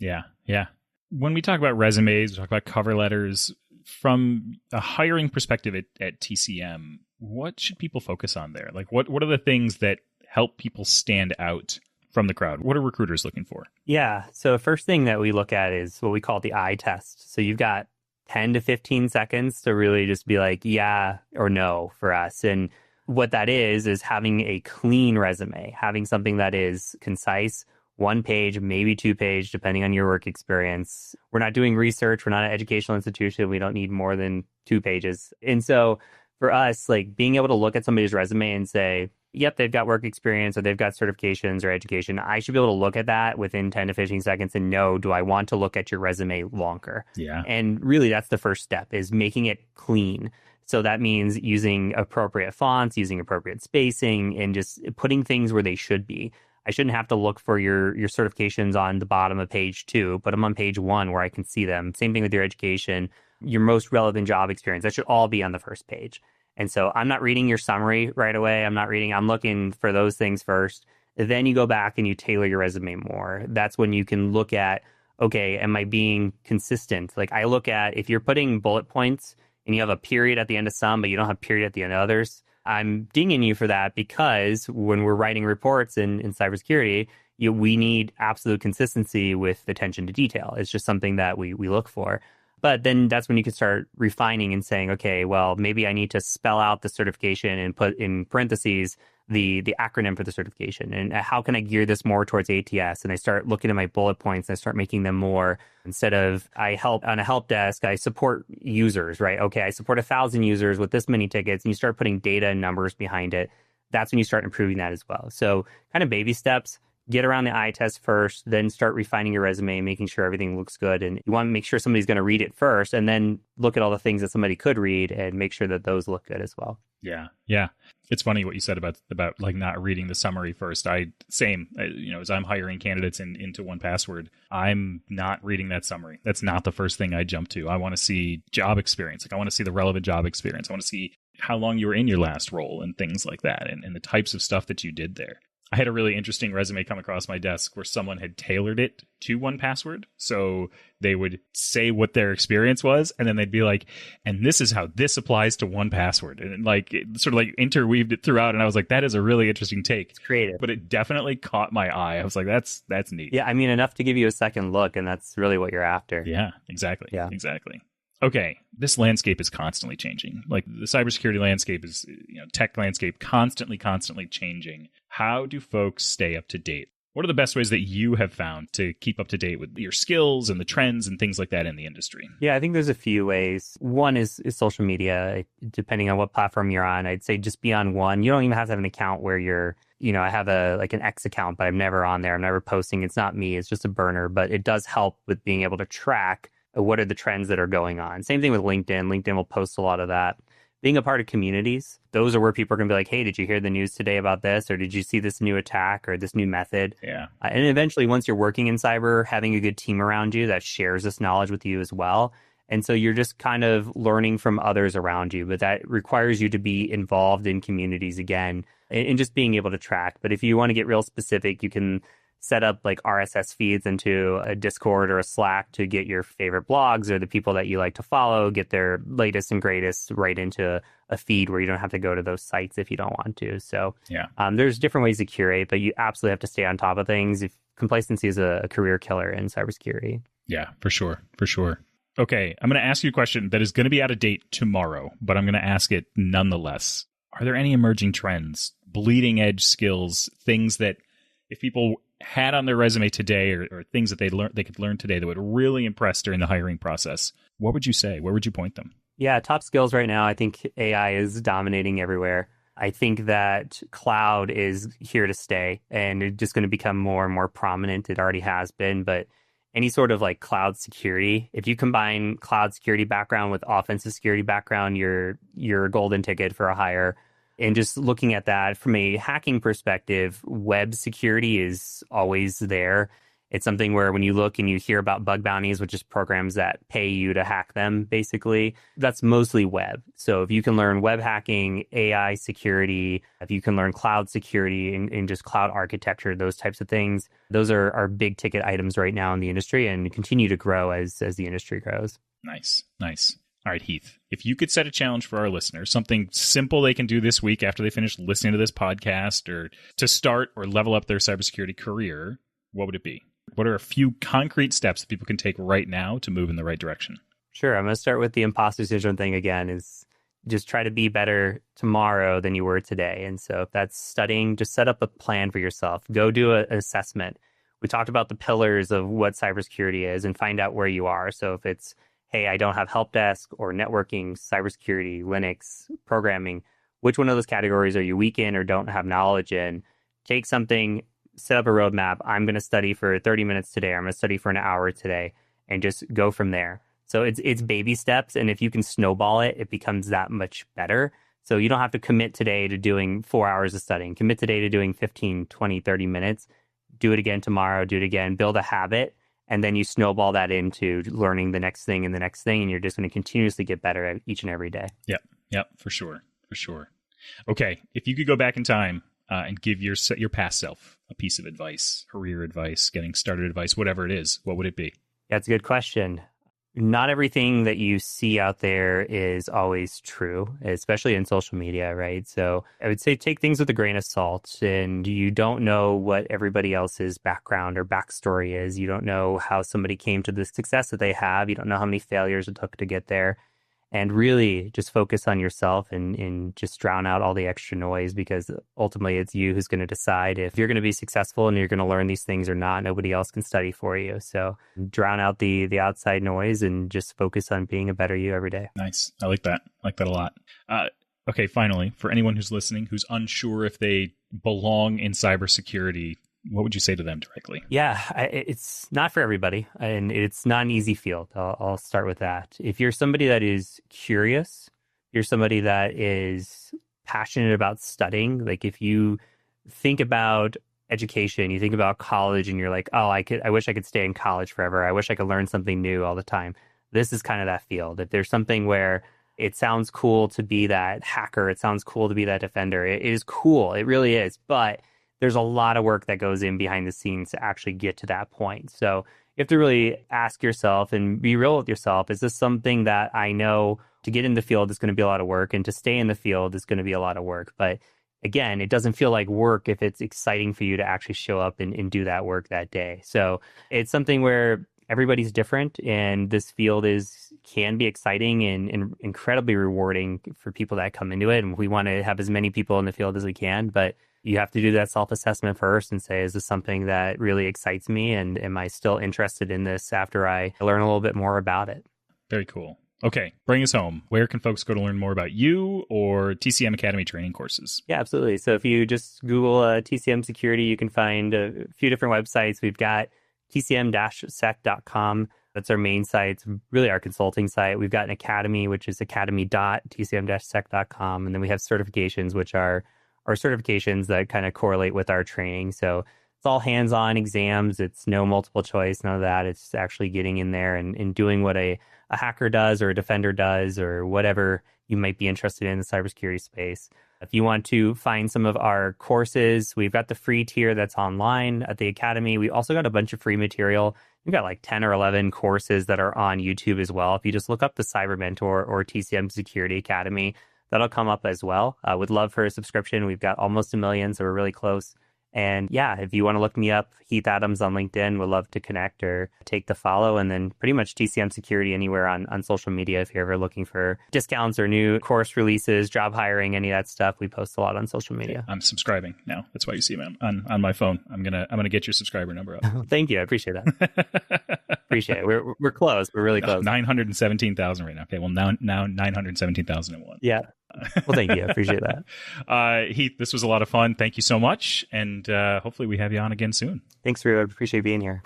Yeah. Yeah. When we talk about resumes, we talk about cover letters, from a hiring perspective at TCM, what should people focus on there? Like what are the things that help people stand out from the crowd? What are recruiters looking for? Yeah. So first thing that we look at is what we call the eye test. So you've got 10 to 15 seconds to really just be like, yeah or no for us. And what that is having a clean resume, having something that is concise, 1 page, maybe 2 page, depending on your work experience. We're not doing research. We're not an educational institution. We don't need more than 2 pages. And so for us, like being able to look at somebody's resume and say, yep, they've got work experience or they've got certifications or education. I should be able to look at that within 10 to 15 seconds and know, do I want to look at your resume longer? Yeah. And really that's the first step is making it clean. So that means using appropriate fonts, using appropriate spacing, and just putting things where they should be. I shouldn't have to look for your certifications on the bottom of page 2. Put them on page 1 where I can see them. Same thing with your education, your most relevant job experience. That should all be on the first page. And so I'm not reading your summary right away. I'm looking for those things first. Then you go back and you tailor your resume more. That's when you can look at, okay, am I being consistent? Like I look at if you're putting bullet points and you have a period at the end of some, but you don't have period at the end of others, I'm dinging you for that because when we're writing reports in cybersecurity, we need absolute consistency with attention to detail. It's just something that we look for. But then that's when you can start refining and saying, okay, well, maybe I need to spell out the certification and put in parentheses the acronym for the certification. And how can I gear this more towards ATS? And I start looking at my bullet points and I start making them more, instead of I help on a help desk, I support users, right? Okay, I support 1,000 users with this many tickets, and you start putting data and numbers behind it. That's when you start improving that as well. So kind of baby steps. Get around the eye test first, then start refining your resume, making sure everything looks good. And you want to make sure somebody's going to read it first, and then look at all the things that somebody could read and make sure that those look good as well. Yeah. Yeah. It's funny what you said about like not reading the summary first. As I'm hiring candidates into 1Password, I'm not reading that summary. That's not the first thing I jump to. I want to see job experience. Like I want to see the relevant job experience. I want to see how long you were in your last role and things like that, and the types of stuff that you did there. I had a really interesting resume come across my desk where someone had tailored it to 1Password. So they would say what their experience was, and then they'd be like, and this is how this applies to 1Password. And like, it sort of like interweaved it throughout. And I was like, that is a really interesting take. It's creative. But it definitely caught my eye. I was like, that's neat. Yeah, I mean, enough to give you a second look, and that's really what you're after. Yeah, exactly. Yeah. Exactly. Okay, this landscape is constantly changing. Like the cybersecurity landscape is, tech landscape constantly changing. How do folks stay up to date? What are the best ways that you have found to keep up to date with your skills and the trends and things like that in the industry? Yeah, I think there's a few ways. One is social media. Depending on what platform you're on, I'd say just be on one. You don't even have to have an account where you're, I have an X account, but I'm never on there. I'm never posting. It's not me. It's just a burner. But it does help with being able to track what are the trends that are going on. Same thing with LinkedIn. LinkedIn will post a lot of that. Being a part of communities, those are where people are going to be like, hey, did you hear the news today about this? Or did you see this new attack or this new method? Yeah. And eventually, once you're working in cyber, having a good team around you that shares this knowledge with you as well. And so you're just kind of learning from others around you. But that requires you to be involved in communities again and just being able to track. But if you want to get real specific, you can set up like RSS feeds into a Discord or a Slack to get your favorite blogs or the people that you like to follow, get their latest and greatest right into a feed where you don't have to go to those sites if you don't want to. So there's different ways to curate, but you absolutely have to stay on top of things. If complacency is a career killer in cybersecurity. Yeah, for sure. For sure. Okay, I'm going to ask you a question that is going to be out of date tomorrow, but I'm going to ask it nonetheless. Are there any emerging trends, bleeding edge skills, things that if people had on their resume today or things that they could learn today that would really impress during the hiring process? What would you say? Where would you point them? Yeah, top skills right now, I think AI is dominating everywhere. I think that cloud is here to stay and it's just going to become more and more prominent. It already has been, but any sort of like cloud security, if you combine cloud security background with offensive security background, you're a golden ticket for a hire. And just looking at that from a hacking perspective, web security is always there. It's something where when you look and you hear about bug bounties, which is programs that pay you to hack them, basically, that's mostly web. So if you can learn web hacking, AI security, if you can learn cloud security and just cloud architecture, those types of things, those are big ticket items right now in the industry and continue to grow as the industry grows. Nice. All right, Heath, if you could set a challenge for our listeners, something simple they can do this week after they finish listening to this podcast or to start or level up their cybersecurity career, what would it be? What are a few concrete steps that people can take right now to move in the right direction? Sure. I'm going to start with the imposter syndrome thing again, is just try to be better tomorrow than you were today. And so if that's studying, just set up a plan for yourself. Go do an assessment. We talked about the pillars of what cybersecurity is and find out where you are. So if it's, hey, I don't have help desk or networking, cybersecurity, Linux, programming, which one of those categories are you weak in or don't have knowledge in? Take something, set up a roadmap. I'm going to study for 30 minutes today. I'm going to study for an hour today and just go from there. So it's baby steps. And if you can snowball it, it becomes that much better. So you don't have to commit today to doing 4 hours of studying. Commit today to doing 15, 20, 30 minutes. Do it again tomorrow. Do it again. Build a habit. And then you snowball that into learning the next thing and the next thing. And you're just going to continuously get better at each and every day. Yep, for sure. Okay, if you could go back in time and give your past self a piece of advice, career advice, getting started advice, whatever it is, what would it be? That's a good question. Not everything that you see out there is always true, especially in social media, right? So I would say take things with a grain of salt, and you don't know what everybody else's background or backstory is. You don't know how somebody came to the success that they have. You don't know how many failures it took to get there. And really just focus on yourself and just drown out all the extra noise, because ultimately it's you who's going to decide if you're going to be successful and you're going to learn these things or not. Nobody else can study for you. So drown out the outside noise and just focus on being a better you every day. Nice. I like that. I like that a lot. Okay, finally, for anyone who's listening, who's unsure if they belong in cybersecurity, what would you say to them directly? Yeah, it's not for everybody, and it's not an easy field. I'll start with that. If you're somebody that is curious, you're somebody that is passionate about studying, like if you think about education, you think about college, and you're like, oh, I wish I could stay in college forever. I wish I could learn something new all the time. This is kind of that field. If there's something where it sounds cool to be that hacker, it sounds cool to be that defender, it is cool. It really is. But there's a lot of work that goes in behind the scenes to actually get to that point. So you have to really ask yourself and be real with yourself. Is this something that I know to get in the field is going to be a lot of work, and to stay in the field is going to be a lot of work? But again, it doesn't feel like work if it's exciting for you to actually show up and do that work that day. So it's something where everybody's different, and this field can be exciting and incredibly rewarding for people that come into it. And we want to have as many people in the field as we can, but you have to do that self-assessment first and say, is this something that really excites me? And am I still interested in this after I learn a little bit more about it? Very cool. Okay, bring us home. Where can folks go to learn more about you or TCM Academy training courses? Yeah, absolutely. So if you just Google TCM Security, you can find a few different websites. We've got tcm-sec.com. That's our main site. It's really our consulting site. We've got an academy, which is academy.tcm-sec.com. And then we have certifications, which are our certifications that kind of correlate with our training. So it's all hands-on exams. It's no multiple choice, none of that. It's actually getting in there and doing what a hacker does or a defender does or whatever you might be interested in the cybersecurity space. If you want to find some of our courses, we've got the free tier that's online at the Academy. We also got a bunch of free material. We've got like 10 or 11 courses that are on YouTube as well. If you just look up the Cyber Mentor or TCM Security Academy, that'll come up as well. Would love for a subscription. We've got almost 1 million, so we're really close. And yeah, if you want to look me up, Heath Adams on LinkedIn, would love to connect or take the follow. And then pretty much TCM Security anywhere on social media. If you're ever looking for discounts or new course releases, job hiring, any of that stuff, we post a lot on social media. I'm subscribing now. That's why you see me on my phone. I'm gonna get your subscriber number up. Thank you. I appreciate that. Appreciate it. We're close. We're really close. 917,000 right now. Okay, well now 917,001. Yeah. Well, thank you. I appreciate that. Heath, this was a lot of fun. Thank you so much. And hopefully we have you on again soon. Thanks, Rue. I appreciate being here.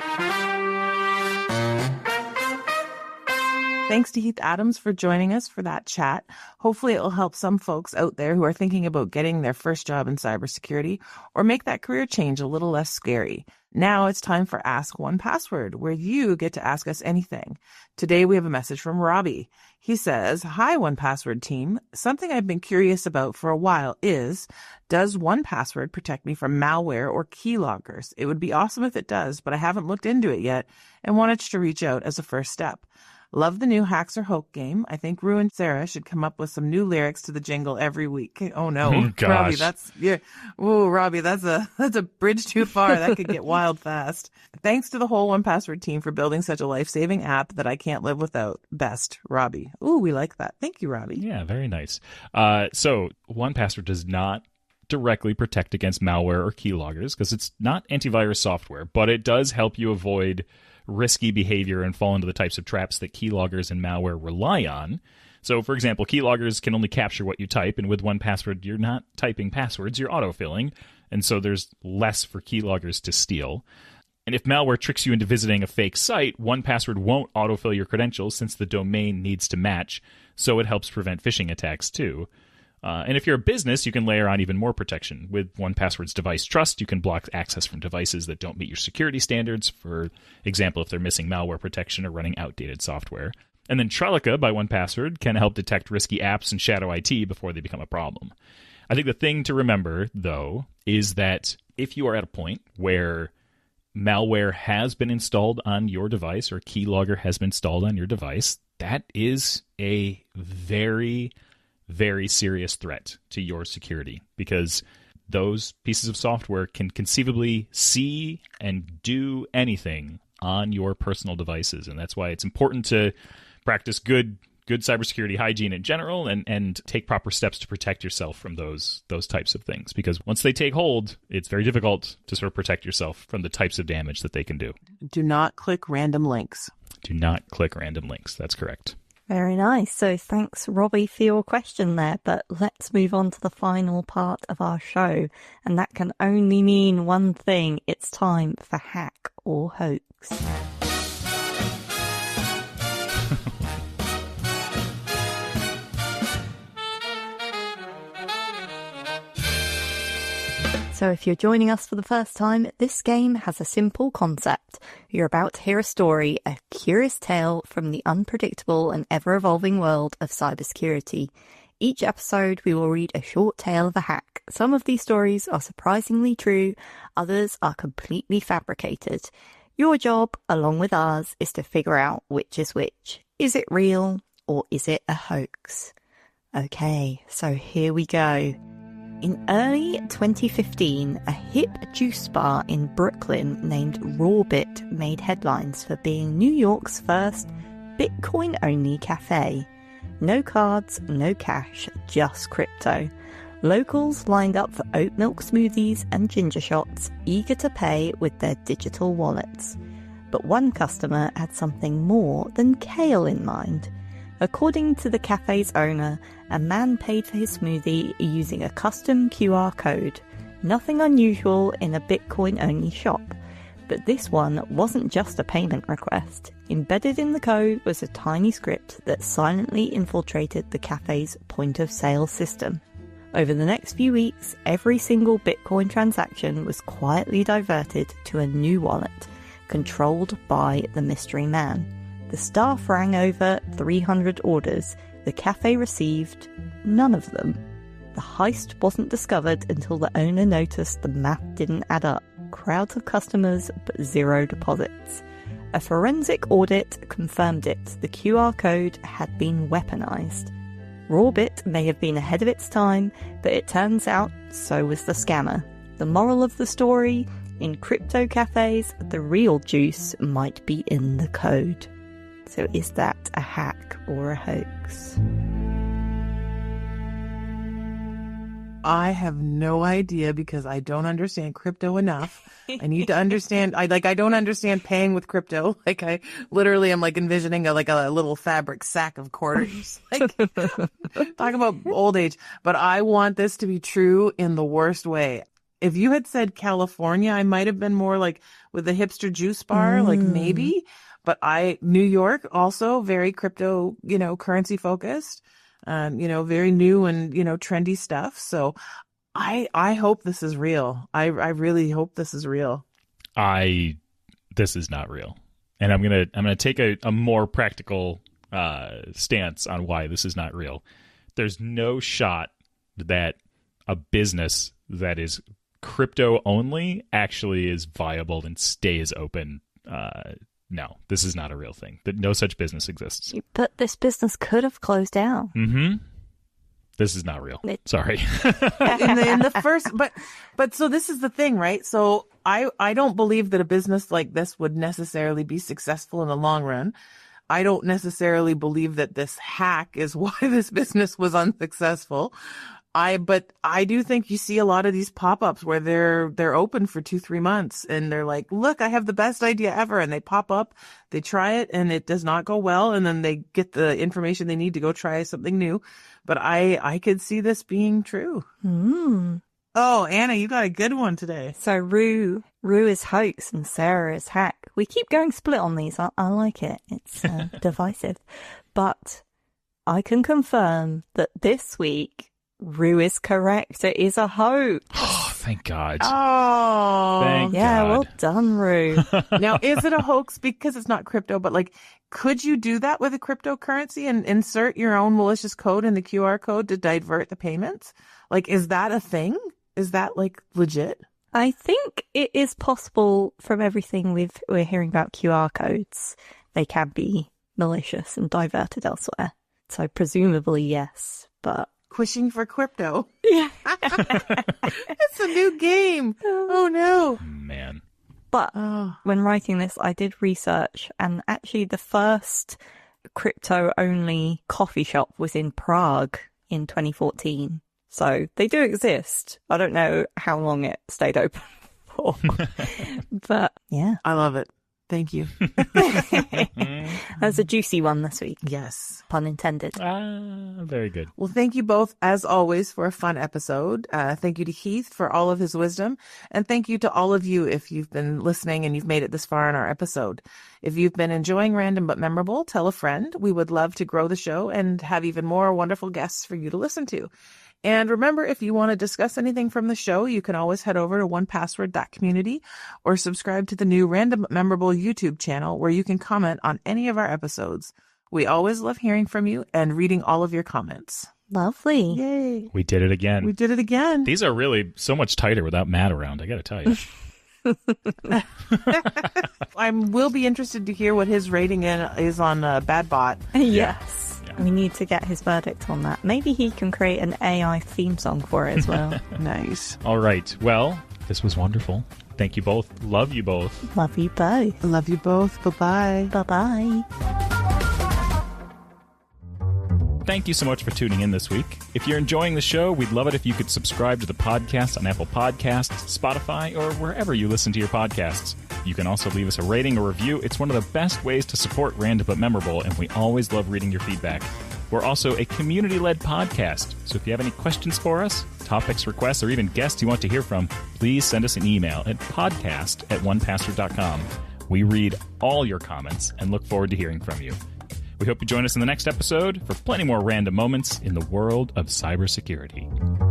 Thanks to Heath Adams for joining us for that chat. Hopefully it will help some folks out there who are thinking about getting their first job in cybersecurity or make that career change a little less scary. Now it's time for Ask 1Password, where you get to ask us anything. Today we have a message from Robbie. He says, "Hi 1Password team. Something I've been curious about for a while is, does 1Password protect me from malware or keyloggers? It would be awesome if it does, but I haven't looked into it yet and wanted to reach out as a first step. Love the new Hacks or Hoax game. I think Rue and Sarah should come up with some new lyrics to the jingle every week." Oh no, Gosh. Robbie, Robbie, that's a bridge too far. That could get wild fast. Thanks to the whole 1Password team for building such a life-saving app that I can't live without. Best, Robbie. Ooh, we like that. Thank you, Robbie. Yeah, very nice. So 1Password does not directly protect against malware or keyloggers because it's not antivirus software, but it does help you avoid risky behavior and fall into the types of traps that keyloggers and malware rely on. So, for example, keyloggers can only capture what you type, and with 1Password, you're not typing passwords, you're autofilling, and so there's less for keyloggers to steal. And if malware tricks you into visiting a fake site, 1Password won't autofill your credentials since the domain needs to match, so it helps prevent phishing attacks too. And if you're a business, you can layer on even more protection. With 1Password's device trust, you can block access from devices that don't meet your security standards, for example, if they're missing malware protection or running outdated software. And then Trellica by 1Password can help detect risky apps and shadow IT before they become a problem. I think the thing to remember, though, is that if you are at a point where malware has been installed on your device or keylogger has been installed on your device, that is a very serious threat to your security, because those pieces of software can conceivably see and do anything on your personal devices. And that's why it's important to practice good cybersecurity hygiene in general and take proper steps to protect yourself from those types of things. Because once they take hold, it's very difficult to sort of protect yourself from the types of damage that they can do. Do not click random links. Do not click random links. That's correct. Very nice. So thanks, Robbie, for your question there. But let's move on to the final part of our show. And that can only mean one thing. It's time for Hack or Hoax. So if you're joining us for the first time, this game has a simple concept. You're about to hear a story, a curious tale from the unpredictable and ever-evolving world of cybersecurity. Each episode, we will read a short tale of a hack. Some of these stories are surprisingly true, others are completely fabricated. Your job, along with ours, is to figure out which is which. Is it real or is it a hoax? Okay, so here we go. In early 2015, a hip juice bar in Brooklyn named Rawbit made headlines for being New York's first Bitcoin-only cafe. No cards, no cash, just crypto. Locals lined up for oat milk smoothies and ginger shots, eager to pay with their digital wallets. But one customer had something more than kale in mind. According to the cafe's owner, a man paid for his smoothie using a custom QR code. Nothing unusual in a Bitcoin-only shop. But this one wasn't just a payment request. Embedded in the code was a tiny script that silently infiltrated the cafe's point-of-sale system. Over the next few weeks, every single Bitcoin transaction was quietly diverted to a new wallet, controlled by the mystery man. The staff rang over 300 orders. The cafe received none of them. The heist wasn't discovered until the owner noticed the math didn't add up. Crowds of customers, but zero deposits. A forensic audit confirmed it. The QR code had been weaponized. Rawbit may have been ahead of its time, but it turns out so was the scammer. The moral of the story, in crypto cafes, the real juice might be in the code. So is that a hack or a hoax? I have no idea because I don't understand crypto enough. I need to understand. I don't understand paying with crypto. Like I literally am like envisioning a little fabric sack of quarters. Like talk about old age. But I want this to be true in the worst way. If you had said California, I might have been more like with the hipster juice bar, like maybe. But New York also very crypto, currency focused. Very new and, trendy stuff. So I hope this is real. I really hope this is real. This is not real. And I'm going to take a more practical stance on why this is not real. There's no shot that a business that is crypto only actually is viable and stays open. No, this is not a real thing. No such business exists. But this business could have closed down. Mm-hmm. This is not real. Sorry. in the first, but so this is the thing, right? So I don't believe that a business like this would necessarily be successful in the long run. I don't necessarily believe that this hack is why this business was unsuccessful. But I do think you see a lot of these pop-ups where they're open for 2-3 months and they're like, look, I have the best idea ever. And they pop up, they try it and it does not go well. And then they get the information they need to go try something new. But I could see this being true. Mm. Oh, Anna, you got a good one today. So Rue is hoax and Sarah is hack. We keep going split on these. I like it. It's divisive. But I can confirm that this week, Rue is correct. It is a hoax. Oh, thank God. Oh. Thank yeah, God. well done, Rue. Now, is it a hoax because it's not crypto, but like, could you do that with a cryptocurrency and insert your own malicious code in the QR code to divert the payments? Like, is that a thing? Is that like legit? I think it is possible from everything we're hearing about QR codes. They can be malicious and diverted elsewhere. So presumably, yes, but... Pushing for crypto. Yeah. It's a new game. Oh, no. Man. But when writing this, I did research, and actually the first crypto-only coffee shop was in Prague in 2014. So they do exist. I don't know how long it stayed open for. But yeah. I love it. Thank you. That's a juicy one this week. Yes. Pun intended. Very good. Well, thank you both, as always, for a fun episode. Thank you to Heath for all of his wisdom. And thank you to all of you if you've been listening and you've made it this far in our episode. If you've been enjoying Random But Memorable, tell a friend. We would love to grow the show and have even more wonderful guests for you to listen to. And remember, if you want to discuss anything from the show, you can always head over to onepassword.community or subscribe to the new Random But Memorable YouTube channel where you can comment on any of our episodes. We always love hearing from you and reading all of your comments. Lovely. Yay. We did it again. We did it again. These are really so much tighter without Matt around, I got to tell you. I will be interested to hear what his rating is on BadBot. Yes. We need to get his verdict on that. Maybe he can create an AI theme song for it as well. Nice. All right. Well, this was wonderful. Thank you both. Love you both. Love you both. Love you both. Bye-bye. Bye-bye. Thank you so much for tuning in this week. If you're enjoying the show, we'd love it if you could subscribe to the podcast on Apple Podcasts, Spotify, or wherever you listen to your podcasts. You can also leave us a rating or review. It's one of the best ways to support Random But Memorable, and we always love reading your feedback. We're also a community-led podcast, so if you have any questions for us, topics, requests, or even guests you want to hear from, please send us an email at podcast@onepassword.com. We read all your comments and look forward to hearing from you. We hope you join us in the next episode for plenty more random moments in the world of cybersecurity.